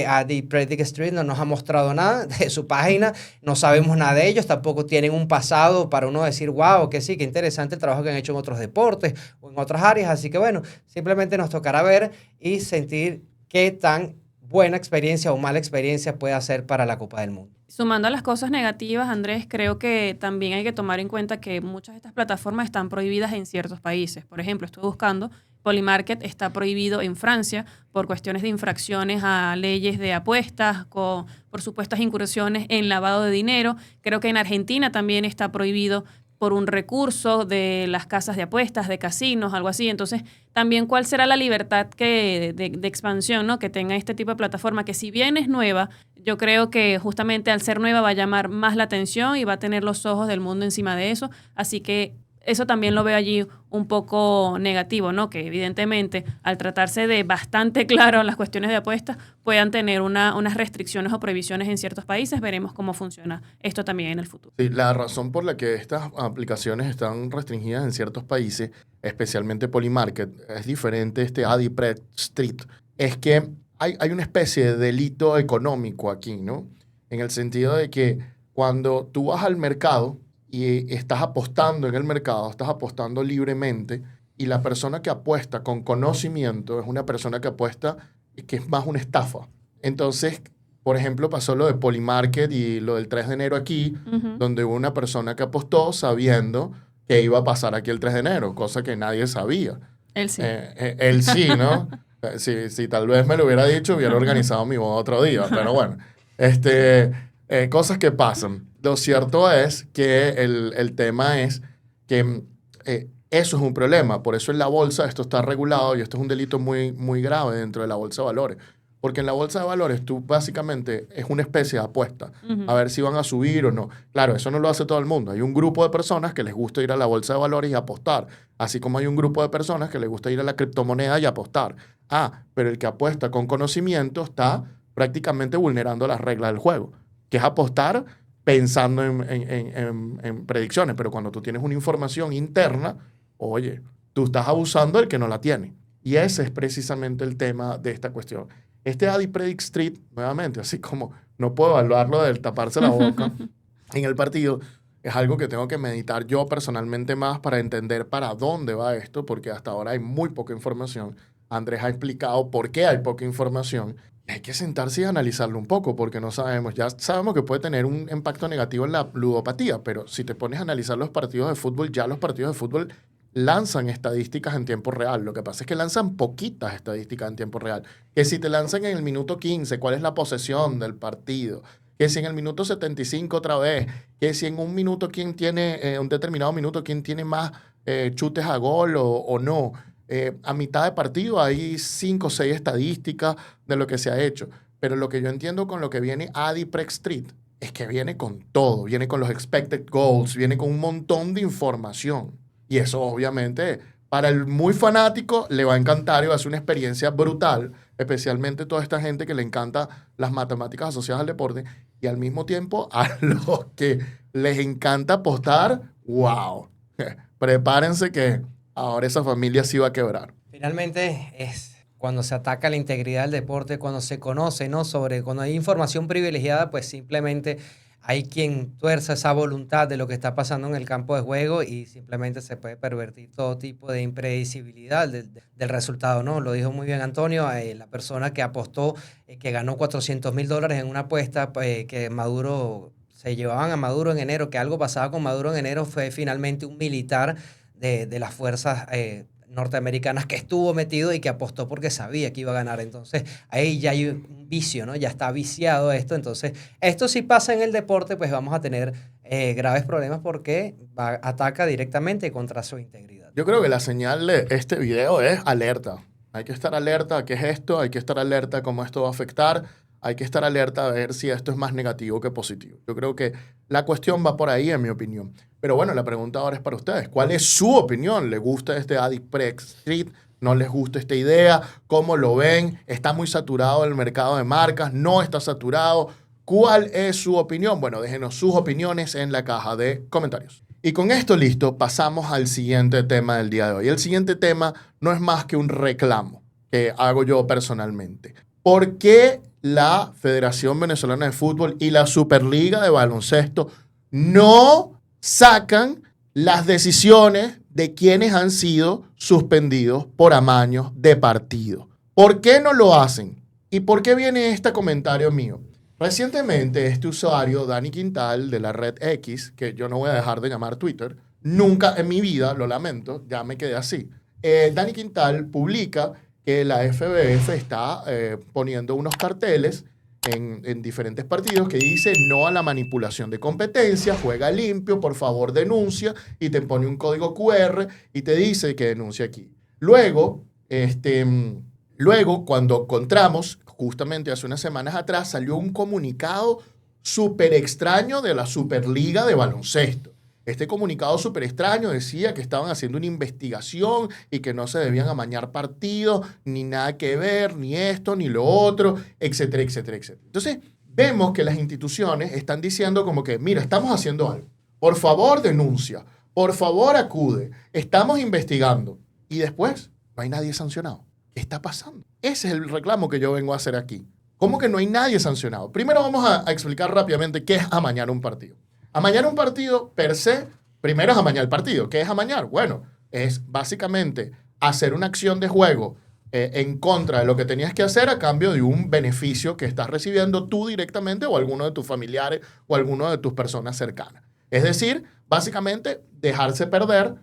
Addict Predict Street no nos ha mostrado nada de su página, no sabemos nada de ellos, tampoco tienen un pasado para uno decir, wow, que sí, qué interesante el trabajo que han hecho en otros deportes o en otras áreas, así que bueno, simplemente nos tocará ver y sentir qué tan buena experiencia o mala experiencia puede hacer para la Copa del Mundo. Sumando a las cosas negativas, Andrés, creo que también hay que tomar en cuenta que muchas de estas plataformas están prohibidas en ciertos países. Por ejemplo, estoy buscando, Polymarket está prohibido en Francia por cuestiones de infracciones a leyes de apuestas, por supuestas incursiones en lavado de dinero. Creo que en Argentina también está prohibido por un recurso de las casas de apuestas, de casinos, algo así. Entonces, también cuál será la libertad de expansión, ¿no?, que tenga este tipo de plataforma, que si bien es nueva, yo creo que justamente al ser nueva va a llamar más la atención y va a tener los ojos del mundo encima de eso. Así que eso también lo veo allí un poco negativo, ¿no? Que evidentemente, al tratarse de bastante claro las cuestiones de apuestas, puedan tener unas restricciones o prohibiciones en ciertos países. Veremos cómo funciona esto también en el futuro. Sí, la razón por la que estas aplicaciones están restringidas en ciertos países, especialmente Polymarket, es diferente Adipred Street, es que hay una especie de delito económico aquí, ¿no? En el sentido de que cuando tú vas al mercado y estás apostando en el mercado, estás apostando libremente, y la persona que apuesta con conocimiento es una persona que apuesta que es más una estafa. Entonces, por ejemplo, pasó lo de Polymarket y lo del 3 de enero aquí, donde hubo una persona que apostó sabiendo que iba a pasar aquí el 3 de enero, cosa que nadie sabía. Él sí. Él sí, ¿no? Si tal vez me lo hubiera dicho, hubiera organizado mi boda otro día, pero bueno. Cosas que pasan. Lo cierto es que el tema es que eso es un problema. Por eso en la bolsa esto está regulado y esto es un delito muy, muy grave dentro de la bolsa de valores. Porque en la bolsa de valores tú básicamente es una especie de apuesta a ver si van a subir o no. Claro, eso no lo hace todo el mundo. Hay un grupo de personas que les gusta ir a la bolsa de valores y apostar. Así como hay un grupo de personas que les gusta ir a la criptomoneda y apostar. Pero el que apuesta con conocimiento está prácticamente vulnerando las reglas del juego, que es apostar pensando en predicciones. Pero cuando tú tienes una información interna, oye, tú estás abusando del que no la tiene. Y ese es precisamente el tema de esta cuestión. Adipredict Street, nuevamente, así como no puedo evaluarlo del taparse la boca en el partido, es algo que tengo que meditar yo personalmente más para entender para dónde va esto, porque hasta ahora hay muy poca información. Andrés ha explicado por qué hay poca información. Hay que sentarse y analizarlo un poco, porque no sabemos. Ya sabemos que puede tener un impacto negativo en la ludopatía, pero si te pones a analizar los partidos de fútbol, ya los partidos de fútbol lanzan estadísticas en tiempo real. Lo que pasa es que lanzan poquitas estadísticas en tiempo real. Que si te lanzan en el minuto 15, ¿cuál es la posesión del partido? Que si en el minuto 75 otra vez. Que si en un minuto, quién tiene, un determinado minuto, quién tiene más chutes a gol o no. A mitad de partido hay 5 o 6 estadísticas de lo que se ha hecho. Pero lo que yo entiendo con lo que viene Adipredict Street es que viene con todo. Viene con los expected goals, viene con un montón de información. Y eso obviamente para el muy fanático le va a encantar y va a ser una experiencia brutal, especialmente toda esta gente que le encanta las matemáticas asociadas al deporte, y al mismo tiempo a los que les encanta apostar, wow, prepárense que ahora esa familia sí va a quebrar. Finalmente es cuando se ataca la integridad del deporte, cuando se conoce, ¿no?, cuando hay información privilegiada, pues simplemente hay quien tuerza esa voluntad de lo que está pasando en el campo de juego y simplemente se puede pervertir todo tipo de impredecibilidad del resultado, ¿no? Lo dijo muy bien Antonio, la persona que apostó, que ganó $400,000 en una apuesta, que Maduro, se llevaban a Maduro en enero, que algo pasaba con Maduro en enero, fue finalmente un militar de las fuerzas norteamericanas que estuvo metido y que apostó porque sabía que iba a ganar. Entonces, ahí ya hay un vicio, ¿no? Ya está viciado esto. Entonces, esto si pasa en el deporte, pues vamos a tener graves problemas porque ataca directamente contra su integridad. Yo creo que la señal de este video es alerta. Hay que estar alerta a qué es esto, hay que estar alerta a cómo esto va a afectar, hay que estar alerta a ver si esto es más negativo que positivo. Yo creo que la cuestión va por ahí, en mi opinión. Pero bueno, la pregunta ahora es para ustedes. ¿Cuál es su opinión? ¿Les gusta Adipredict Street? ¿No les gusta esta idea? ¿Cómo lo ven? ¿Está muy saturado el mercado de marcas? ¿No está saturado? ¿Cuál es su opinión? Bueno, déjenos sus opiniones en la caja de comentarios. Y con esto listo, pasamos al siguiente tema del día de hoy. El siguiente tema no es más que un reclamo que hago yo personalmente. ¿Por qué la Federación Venezolana de Fútbol y la Superliga de Baloncesto no sacan las decisiones de quienes han sido suspendidos por amaños de partido? ¿Por qué no lo hacen? ¿Y por qué viene este comentario mío? Recientemente este usuario, Dani Quintal, de la red X, que yo no voy a dejar de llamar Twitter, nunca en mi vida, lo lamento, ya me quedé así. Dani Quintal publica que la FBF está poniendo unos carteles en diferentes partidos que dice no a la manipulación de competencia, juega limpio, por favor denuncia, y te pone un código QR y te dice que denuncia aquí. Luego, cuando encontramos, justamente hace unas semanas atrás, salió un comunicado súper extraño de la Superliga de Baloncesto. Este comunicado súper extraño decía que estaban haciendo una investigación y que no se debían amañar partidos, ni nada que ver, ni esto, ni lo otro, etcétera, etcétera, etcétera. Entonces, vemos que las instituciones están diciendo como que, mira, estamos haciendo algo. Por favor, denuncia. Por favor, acude. Estamos investigando. Y después, no hay nadie sancionado. ¿Qué está pasando? Ese es el reclamo que yo vengo a hacer aquí. ¿Cómo que no hay nadie sancionado? Primero vamos a explicar rápidamente qué es amañar un partido. Amañar un partido, per se, primero es amañar el partido. ¿Qué es amañar? Bueno, es básicamente hacer una acción de juego en contra de lo que tenías que hacer a cambio de un beneficio que estás recibiendo tú directamente o alguno de tus familiares o alguno de tus personas cercanas. Es decir, básicamente dejarse perder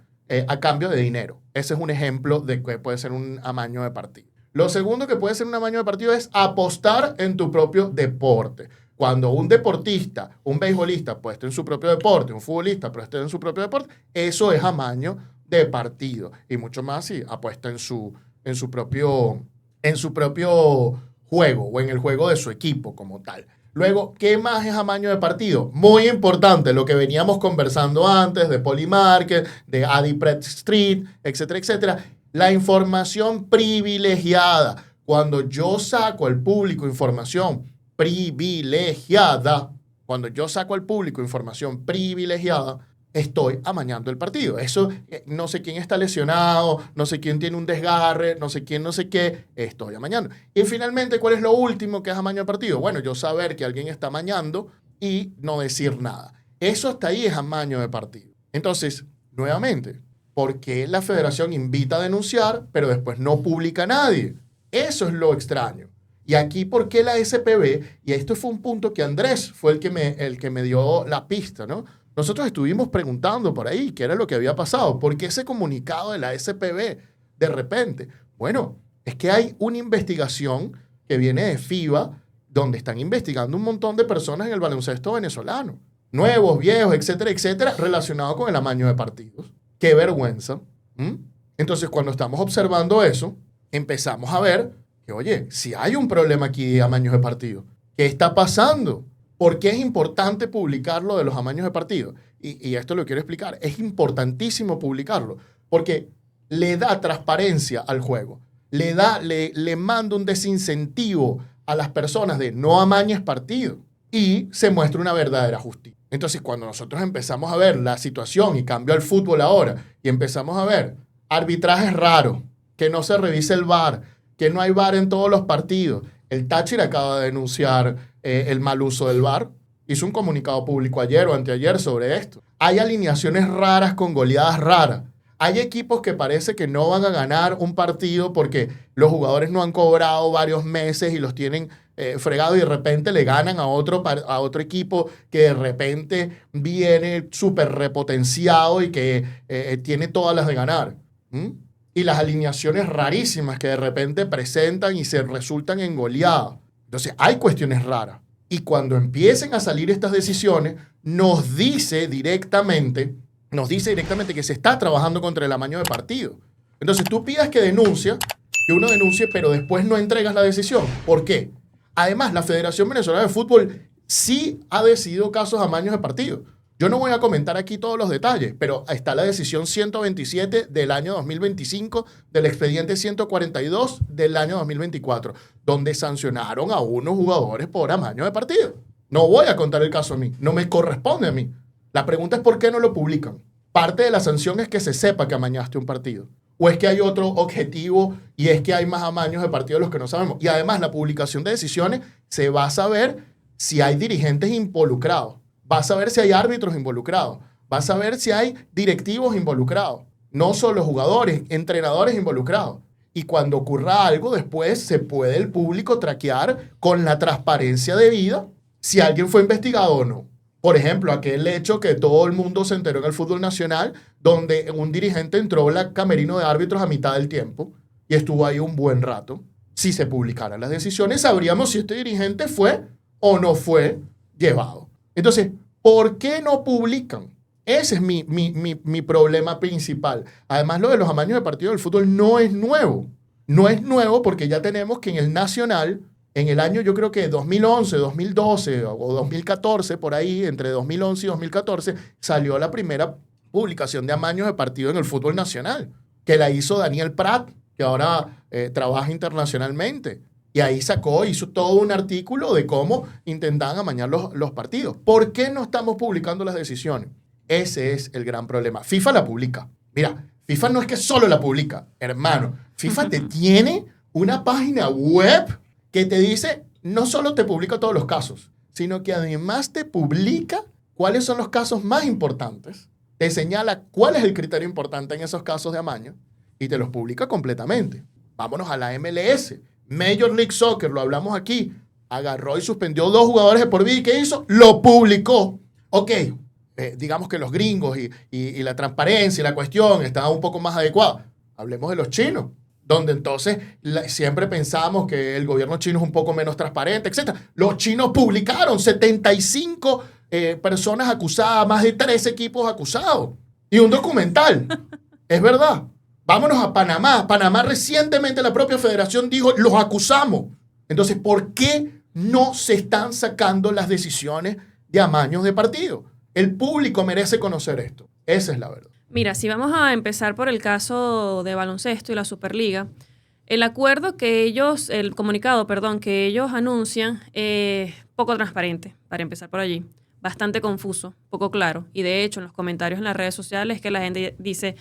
a cambio de dinero. Ese es un ejemplo de que puede ser un amaño de partido. Lo segundo que puede ser un amaño de partido es apostar en tu propio deporte. Cuando un deportista, un beisbolista puesto en su propio deporte, un futbolista puesto en su propio deporte, eso es amaño de partido. Y mucho más si apuesta en su propio juego o en el juego de su equipo como tal. Luego, ¿qué más es amaño de partido? Muy importante, lo que veníamos conversando antes de Polymarket, de Adipret Street, etcétera, etcétera. La información privilegiada. Cuando yo saco al público información privilegiada, estoy amañando el partido. Eso, no sé quién está lesionado, no sé quién tiene un desgarre, no sé quién, no sé qué, estoy amañando. Y finalmente, ¿cuál es lo último que es amaño de partido? Bueno, yo saber que alguien está amañando y no decir nada. Eso hasta ahí es amaño de partido. Entonces, nuevamente, ¿por qué la federación invita a denunciar, pero después no publica a nadie? Eso es lo extraño. Y aquí, ¿por qué la SPB? Y esto fue un punto que Andrés fue el que me dio la pista, ¿no? Nosotros estuvimos preguntando por ahí qué era lo que había pasado. ¿Por qué ese comunicado de la SPB de repente? Bueno, es que hay una investigación que viene de FIBA donde están investigando un montón de personas en el baloncesto venezolano. Nuevos, viejos, etcétera, etcétera, relacionados con el amaño de partidos. ¡Qué vergüenza! Entonces, cuando estamos observando eso, empezamos a ver que, oye, si hay un problema aquí de amaños de partidos, ¿qué está pasando? ¿Por qué es importante publicar lo de los amaños de partido? Y esto lo quiero explicar. Es importantísimo publicarlo porque le da transparencia al juego. Le manda un desincentivo a las personas de no amañes partido y se muestra una verdadera justicia. Entonces, cuando nosotros empezamos a ver la situación y cambió el fútbol ahora y empezamos a ver arbitrajes raros, que no se revise el VAR, que no hay VAR en todos los partidos. El Táchira acaba de denunciar el mal uso del VAR. Hizo un comunicado público ayer o anteayer sobre esto. Hay alineaciones raras con goleadas raras. Hay equipos que parece que no van a ganar un partido porque los jugadores no han cobrado varios meses y los tienen fregados y de repente le ganan a otro equipo que de repente viene súper repotenciado y que tiene todas las de ganar. Y las alineaciones rarísimas que de repente presentan y se resultan en goleadas. Entonces, hay cuestiones raras. Y cuando empiecen a salir estas decisiones, nos dice directamente que se está trabajando contra el amaño de partido. Entonces, tú pidas que uno denuncie, pero después no entregas la decisión. ¿Por qué? Además, la Federación Venezolana de Fútbol sí ha decidido casos de amaños de partido. Yo no voy a comentar aquí todos los detalles, pero está la decisión 127 del año 2025 del expediente 142 del año 2024, donde sancionaron a unos jugadores por amaño de partido. No voy a contar el caso a mí, no me corresponde a mí. La pregunta es ¿por qué no lo publican? Parte de la sanción es que se sepa que amañaste un partido. ¿O es que hay otro objetivo y es que hay más amaños de partido de los que no sabemos? Y además la publicación de decisiones se va a saber si hay dirigentes involucrados. Vas a ver si hay árbitros involucrados. Vas a ver si hay directivos involucrados. No solo jugadores, entrenadores involucrados. Y cuando ocurra algo, después se puede el público traquear con la transparencia debida si alguien fue investigado o no. Por ejemplo, aquel hecho que todo el mundo se enteró en el fútbol nacional, donde un dirigente entró al camerino de árbitros a mitad del tiempo y estuvo ahí un buen rato. Si se publicaran las decisiones, sabríamos si este dirigente fue o no fue llevado. Entonces, ¿por qué no publican? Ese es mi problema principal. Además, lo de los amaños de partido del fútbol no es nuevo. No es nuevo porque ya tenemos que en el Nacional, en el año yo creo que 2011, 2012 o 2014, por ahí, entre 2011 y 2014, salió la primera publicación de amaños de partido en el fútbol nacional, que la hizo Daniel Prat, que ahora trabaja internacionalmente. Y ahí hizo todo un artículo de cómo intentaban amañar los partidos. ¿Por qué no estamos publicando las decisiones? Ese es el gran problema. FIFA la publica. Mira, FIFA no es que solo la publica, hermano. FIFA te tiene una página web que te dice, no solo te publica todos los casos, sino que además te publica cuáles son los casos más importantes, te señala cuál es el criterio importante en esos casos de amaño y te los publica completamente. Vámonos a la MLS. Major League Soccer, lo hablamos aquí, agarró y suspendió 2 jugadores de por vida. ¿Y qué hizo? Lo publicó. Ok, digamos que los gringos y la transparencia y la cuestión estaban un poco más adecuados. Hablemos de los chinos, donde entonces siempre pensamos que el gobierno chino es un poco menos transparente, etc. Los chinos publicaron 75 personas acusadas, más de 3 equipos acusados y un documental. Es verdad. Vámonos a Panamá. Panamá recientemente la propia federación dijo, los acusamos. Entonces, ¿por qué no se están sacando las decisiones de amaños de partido? El público merece conocer esto. Esa es la verdad. Mira, si vamos a empezar por el caso de baloncesto y la Superliga, el comunicado que ellos anuncian es poco transparente, para empezar por allí. Bastante confuso, poco claro. Y de hecho, en los comentarios en las redes sociales es que la gente dice,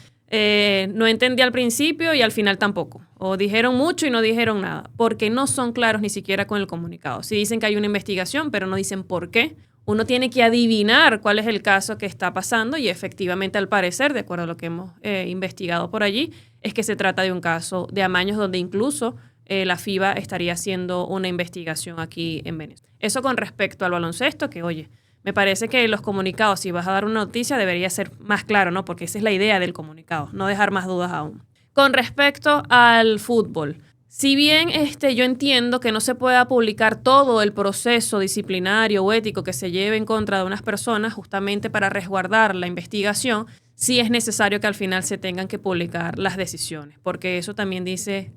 no entendí al principio y al final tampoco. O dijeron mucho y no dijeron nada, porque no son claros ni siquiera con el comunicado. Sí dicen que hay una investigación, pero no dicen por qué. Uno tiene que adivinar cuál es el caso que está pasando y efectivamente, al parecer, de acuerdo a lo que hemos investigado por allí, es que se trata de un caso de amaños donde incluso la FIBA estaría haciendo una investigación aquí en Venezuela. Eso con respecto al baloncesto, que oye, me parece que los comunicados, si vas a dar una noticia, debería ser más claro, ¿no? Porque esa es la idea del comunicado, no dejar más dudas aún. Con respecto al fútbol, si bien yo entiendo que no se pueda publicar todo el proceso disciplinario o ético que se lleve en contra de unas personas justamente para resguardar la investigación, sí es necesario que al final se tengan que publicar las decisiones, porque eso también dice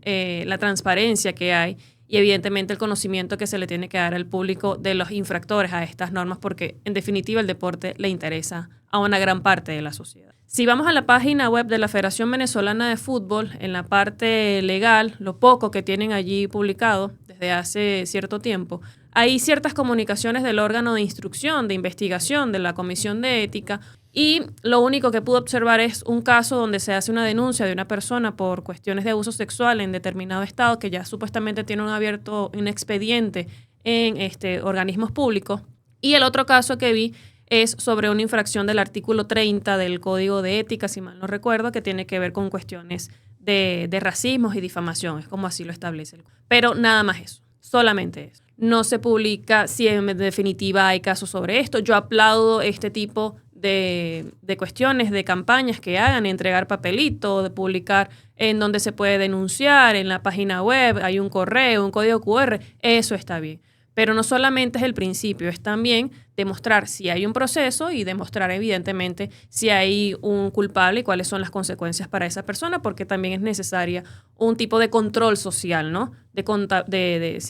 la transparencia que hay y evidentemente el conocimiento que se le tiene que dar al público de los infractores a estas normas, porque en definitiva el deporte le interesa a una gran parte de la sociedad. Si vamos a la página web de la Federación Venezolana de Fútbol, en la parte legal, lo poco que tienen allí publicado desde hace cierto tiempo, hay ciertas comunicaciones del órgano de instrucción, de investigación, de la Comisión de Ética, y lo único que pude observar es un caso donde se hace una denuncia de una persona por cuestiones de abuso sexual en determinado estado, que ya supuestamente tiene un expediente en organismos públicos. Y el otro caso que vi es sobre una infracción del artículo 30 del Código de Ética, si mal no recuerdo, que tiene que ver con cuestiones de racismo y difamación, es como así lo establece. Pero nada más eso, solamente eso. No se publica si en definitiva hay casos sobre esto. Yo aplaudo este tipo de cuestiones, de campañas que hagan, entregar papelito, de publicar en donde se puede denunciar, en la página web, hay un correo, un código QR, eso está bien. Pero no solamente es el principio, es también demostrar si hay un proceso y demostrar evidentemente si hay un culpable y cuáles son las consecuencias para esa persona, porque también es necesaria un tipo de control social, ¿no? De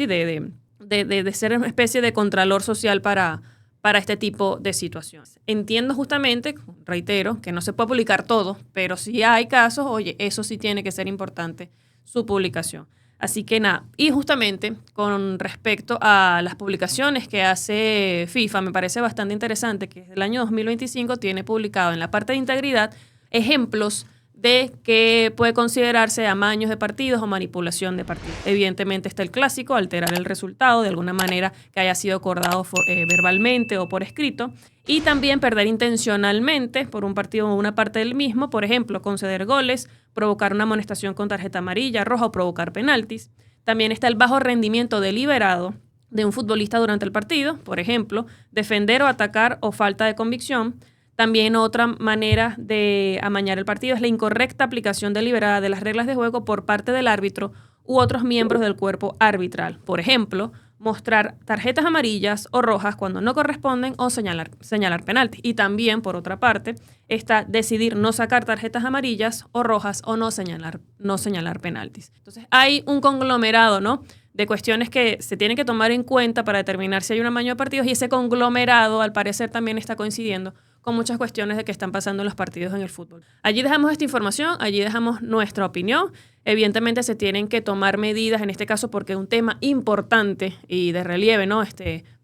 ser una especie de contralor social para este tipo de situaciones. Entiendo justamente, reitero, que no se puede publicar todo, pero si hay casos, oye, eso sí tiene que ser importante, su publicación. Así que nada, y justamente con respecto a las publicaciones que hace FIFA, me parece bastante interesante que desde el año 2025 tiene publicado en la parte de integridad ejemplos de que puede considerarse amaños de partidos o manipulación de partidos. Evidentemente está el clásico, alterar el resultado de alguna manera que haya sido acordado verbalmente o por escrito, y también perder intencionalmente por un partido o una parte del mismo, por ejemplo, conceder goles, provocar una amonestación con tarjeta amarilla, roja o provocar penaltis. También está el bajo rendimiento deliberado de un futbolista durante el partido, por ejemplo, defender o atacar o falta de convicción. También otra manera de amañar el partido es la incorrecta aplicación deliberada de las reglas de juego por parte del árbitro u otros miembros del cuerpo arbitral. Por ejemplo, mostrar tarjetas amarillas o rojas cuando no corresponden o señalar penaltis. Y también, por otra parte, está decidir no sacar tarjetas amarillas o rojas o no señalar penaltis. Entonces, hay un conglomerado, ¿no?, de cuestiones que se tienen que tomar en cuenta para determinar si hay un amaño de partidos, y ese conglomerado, al parecer, también está coincidiendo con muchas cuestiones de que están pasando en los partidos en el fútbol. Allí dejamos esta información, allí dejamos nuestra opinión. Evidentemente se tienen que tomar medidas, en este caso porque es un tema importante y de relieve, ¿no?,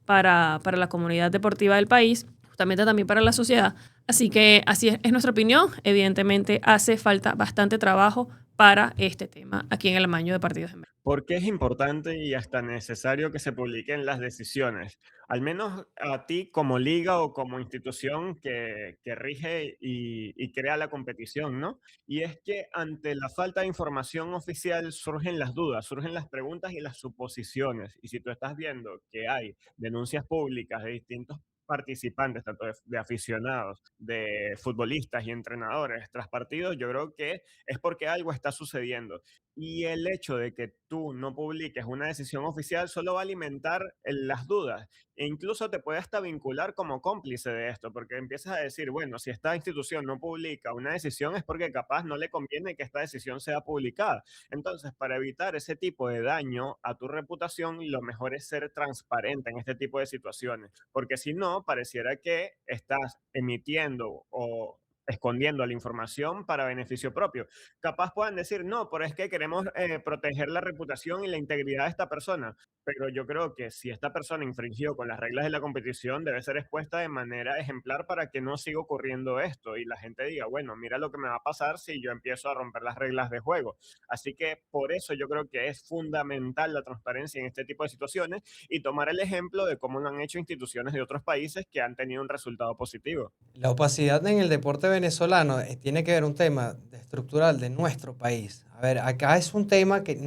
para la comunidad deportiva del país, justamente también para la sociedad. Así que así es nuestra opinión. Evidentemente hace falta bastante trabajo para este tema aquí en el amaño de partidos en México. ¿Por qué es importante y hasta necesario que se publiquen las decisiones? Al menos a ti como liga o como institución que rige y crea la competición, ¿no? Y es que ante la falta de información oficial surgen las dudas, surgen las preguntas y las suposiciones. Y si tú estás viendo que hay denuncias públicas de distintos participantes, tanto de aficionados, de futbolistas y entrenadores tras partidos, yo creo que es porque algo está sucediendo. Y el hecho de que tú no publiques una decisión oficial solo va a alimentar las dudas e incluso te puede hasta vincular como cómplice de esto, porque empiezas a decir, bueno, si esta institución no publica una decisión es porque capaz no le conviene que esta decisión sea publicada. Entonces, para evitar ese tipo de daño a tu reputación, lo mejor es ser transparente en este tipo de situaciones, porque si no, pareciera que estás emitiendo o escondiendo la información para beneficio propio. Capaz puedan decir, no, pero es que queremos proteger la reputación y la integridad de esta persona. Pero yo creo que si esta persona infringió con las reglas de la competición, debe ser expuesta de manera ejemplar para que no siga ocurriendo esto y la gente diga, bueno, mira lo que me va a pasar si yo empiezo a romper las reglas de juego. Así que por eso yo creo que es fundamental la transparencia en este tipo de situaciones y tomar el ejemplo de cómo lo han hecho instituciones de otros países que han tenido un resultado positivo. La opacidad en el deporte venezolano tiene que ver un tema estructural de nuestro país. A ver, acá es un tema que es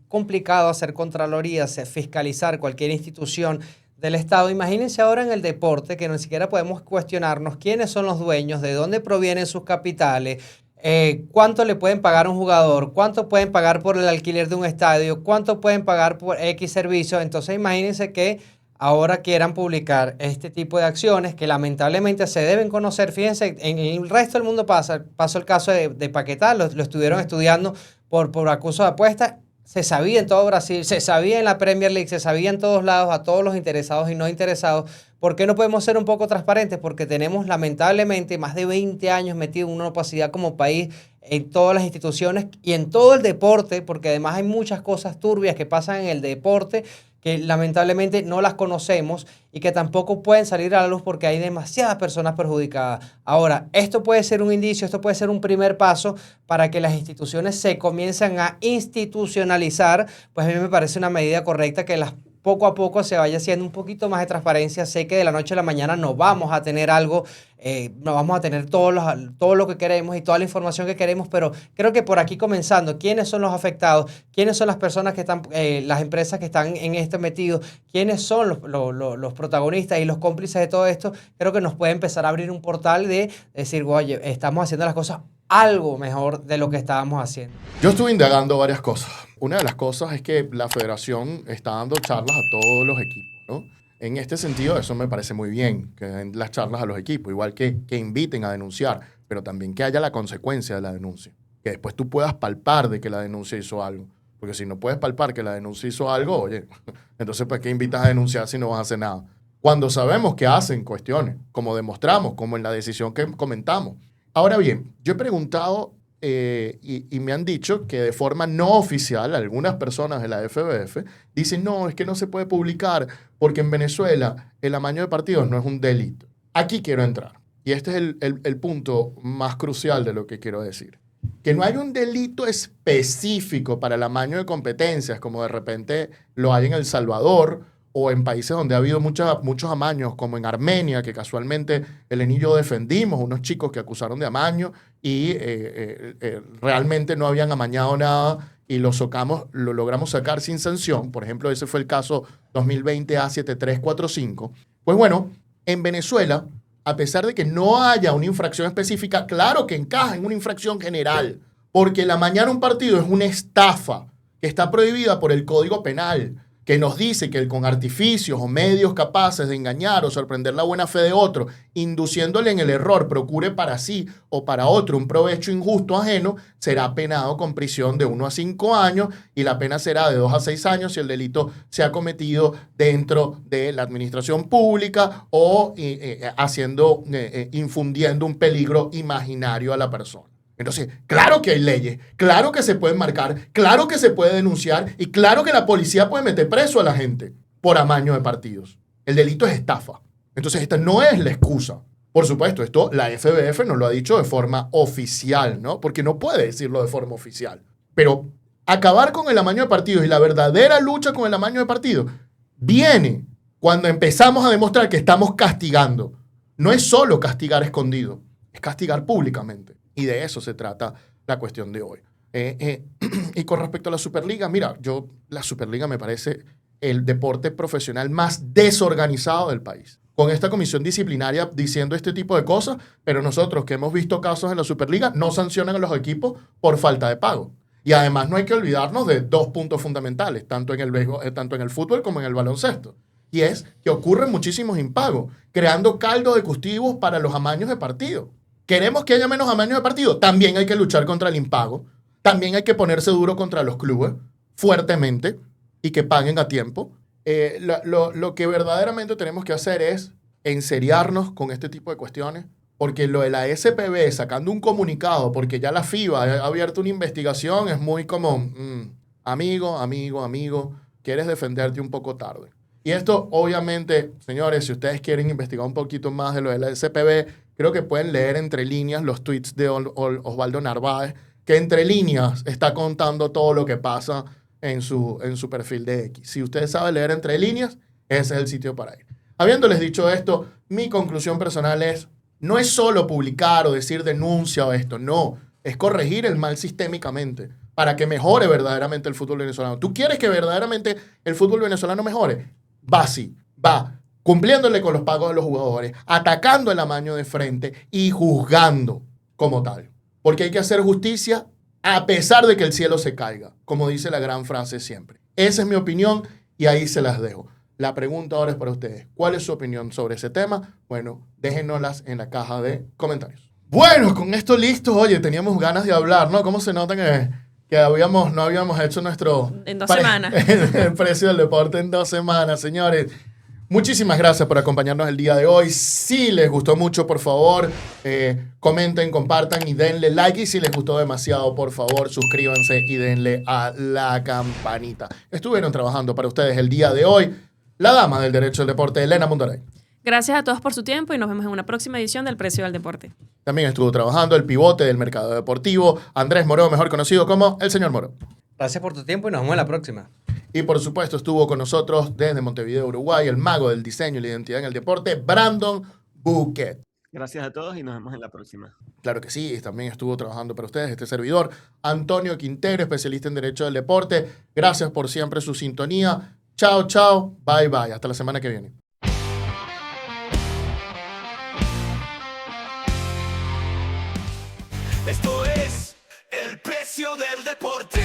complicado hacer contralorías, fiscalizar cualquier institución del Estado. Imagínense ahora en el deporte que ni siquiera podemos cuestionarnos quiénes son los dueños, de dónde provienen sus capitales, cuánto le pueden pagar a un jugador, cuánto pueden pagar por el alquiler de un estadio, cuánto pueden pagar por X servicio. Entonces imagínense que ahora quieran publicar este tipo de acciones que lamentablemente se deben conocer. Fíjense, en el resto del mundo pasó el caso de Paquetá, lo estuvieron estudiando por acuso de apuestas. Se sabía en todo Brasil, se sabía en la Premier League, se sabía en todos lados, a todos los interesados y no interesados. ¿Por qué no podemos ser un poco transparentes? Porque tenemos lamentablemente más de 20 años metidos en una opacidad como país en todas las instituciones y en todo el deporte, porque además hay muchas cosas turbias que pasan en el deporte que lamentablemente no las conocemos y que tampoco pueden salir a la luz porque hay demasiadas personas perjudicadas. Ahora, esto puede ser un indicio, esto puede ser un primer paso para que las instituciones se comiencen a institucionalizar. Pues a mí me parece una medida correcta que poco a poco se vaya haciendo un poquito más de transparencia. Sé que de la noche a la mañana no vamos a tener algo, no vamos a tener todo lo que queremos y toda la información que queremos, pero creo que por aquí comenzando, ¿quiénes son los afectados? ¿Quiénes son las personas que están, las empresas que están en esto metidos? ¿Quiénes son los protagonistas y los cómplices de todo esto? Creo que nos puede empezar a abrir un portal de decir, oye, estamos haciendo las cosas algo mejor de lo que estábamos haciendo. Yo estuve indagando varias cosas. Una de las cosas es que la federación está dando charlas a todos los equipos, ¿no? En este sentido, eso me parece muy bien, que den las charlas a los equipos, igual que inviten a denunciar, pero también que haya la consecuencia de la denuncia. Que después tú puedas palpar de que la denuncia hizo algo. Porque si no puedes palpar que la denuncia hizo algo, oye, entonces ¿para qué invitas a denunciar si no vas a hacer nada? Cuando sabemos que hacen cuestiones, como demostramos, como en la decisión que comentamos. Ahora bien, yo he preguntado y me han dicho que de forma no oficial, algunas personas de la FBF dicen, no, es que no se puede publicar porque en Venezuela el amaño de partidos no es un delito. Aquí quiero entrar. Y este es el punto más crucial de lo que quiero decir. Que no hay un delito específico para el amaño de competencias, como de repente lo hay en El Salvador, o en países donde ha habido muchos amaños, como en Armenia, que casualmente Eleni y yo defendimos, unos chicos que acusaron de amaño y realmente no habían amañado nada y lo logramos sacar sin sanción. Por ejemplo, ese fue el caso 2020 A7345. Pues bueno, en Venezuela, a pesar de que no haya una infracción específica, claro que encaja en una infracción general, porque el amañar un partido es una estafa que está prohibida por el Código Penal, que nos dice que con artificios o medios capaces de engañar o sorprender la buena fe de otro, induciéndole en el error, procure para sí o para otro un provecho injusto ajeno, será penado con prisión de 1 a 5 años y la pena será de 2 a 6 años si el delito se ha cometido dentro de la administración pública o infundiendo un peligro imaginario a la persona. Entonces, claro que hay leyes, claro que se pueden marcar, claro que se puede denunciar y claro que la policía puede meter preso a la gente por amaño de partidos. El delito es estafa. Entonces, esta no es la excusa. Por supuesto, esto la FBF nos lo ha dicho de forma oficial, ¿no? Porque no puede decirlo de forma oficial. Pero acabar con el amaño de partidos y la verdadera lucha con el amaño de partidos viene cuando empezamos a demostrar que estamos castigando. No es solo castigar escondido, es castigar públicamente. Y de eso se trata la cuestión de hoy. Y con respecto a la Superliga, mira, la Superliga me parece el deporte profesional más desorganizado del país. Con esta comisión disciplinaria diciendo este tipo de cosas, pero nosotros que hemos visto casos en la Superliga no sancionan a los equipos por falta de pago. Y además no hay que olvidarnos de 2 puntos fundamentales, tanto en el fútbol como en el baloncesto. Y es que ocurren muchísimos impagos, creando caldo de cultivos para los amaños de partido. ¿Queremos que haya menos amaños de partido? También hay que luchar contra el impago. También hay que ponerse duro contra los clubes, fuertemente, y que paguen a tiempo. Lo que verdaderamente tenemos que hacer es enseriarnos con este tipo de cuestiones, porque lo de la SPB sacando un comunicado, porque ya la FIBA ha abierto una investigación, es muy como, amigo, quieres defenderte un poco tarde. Y esto, obviamente, señores, si ustedes quieren investigar un poquito más de lo de la SPB, creo que pueden leer entre líneas los tweets de Osvaldo Narváez, que entre líneas está contando todo lo que pasa en su perfil de X. Si usted sabe leer entre líneas, ese es el sitio para ir. Habiéndoles dicho esto, mi conclusión personal es, no es solo publicar o decir denuncia o esto, no, es corregir el mal sistémicamente para que mejore verdaderamente el fútbol venezolano. ¿Tú quieres que verdaderamente el fútbol venezolano mejore? Va así, va cumpliéndole con los pagos de los jugadores, atacando el amaño de frente y juzgando como tal. Porque hay que hacer justicia a pesar de que el cielo se caiga, como dice la gran frase siempre. Esa es mi opinión y ahí se las dejo. La pregunta ahora es para ustedes. ¿Cuál es su opinión sobre ese tema? Bueno, déjenoslas en la caja de comentarios. Bueno, con esto listo, oye, teníamos ganas de hablar, ¿no? ¿Cómo se nota que no habíamos hecho nuestro... En 2 semanas. El precio del deporte en 2 semanas, señores. Muchísimas gracias por acompañarnos el día de hoy. Si les gustó mucho, por favor, comenten, compartan y denle like. Y si les gustó demasiado, por favor, suscríbanse y denle a la campanita. Estuvieron trabajando para ustedes el día de hoy la dama del derecho del deporte, Elena Mondoray. Gracias a todos por su tiempo y nos vemos en una próxima edición del Precio del Deporte. También estuvo trabajando el pivote del mercado deportivo, Andrés Moró, mejor conocido como el señor Moró. Gracias por tu tiempo y nos vemos en la próxima. Y por supuesto estuvo con nosotros desde Montevideo, Uruguay, el mago del diseño y la identidad en el deporte, Brandon Bouquet. Gracias a todos y nos vemos en la próxima. Claro que sí, también estuvo trabajando para ustedes este servidor, Antonio Quintero, especialista en Derecho del Deporte. Gracias por siempre su sintonía. Chao, chao, bye, bye. Hasta la semana que viene. Esto es el precio del deporte.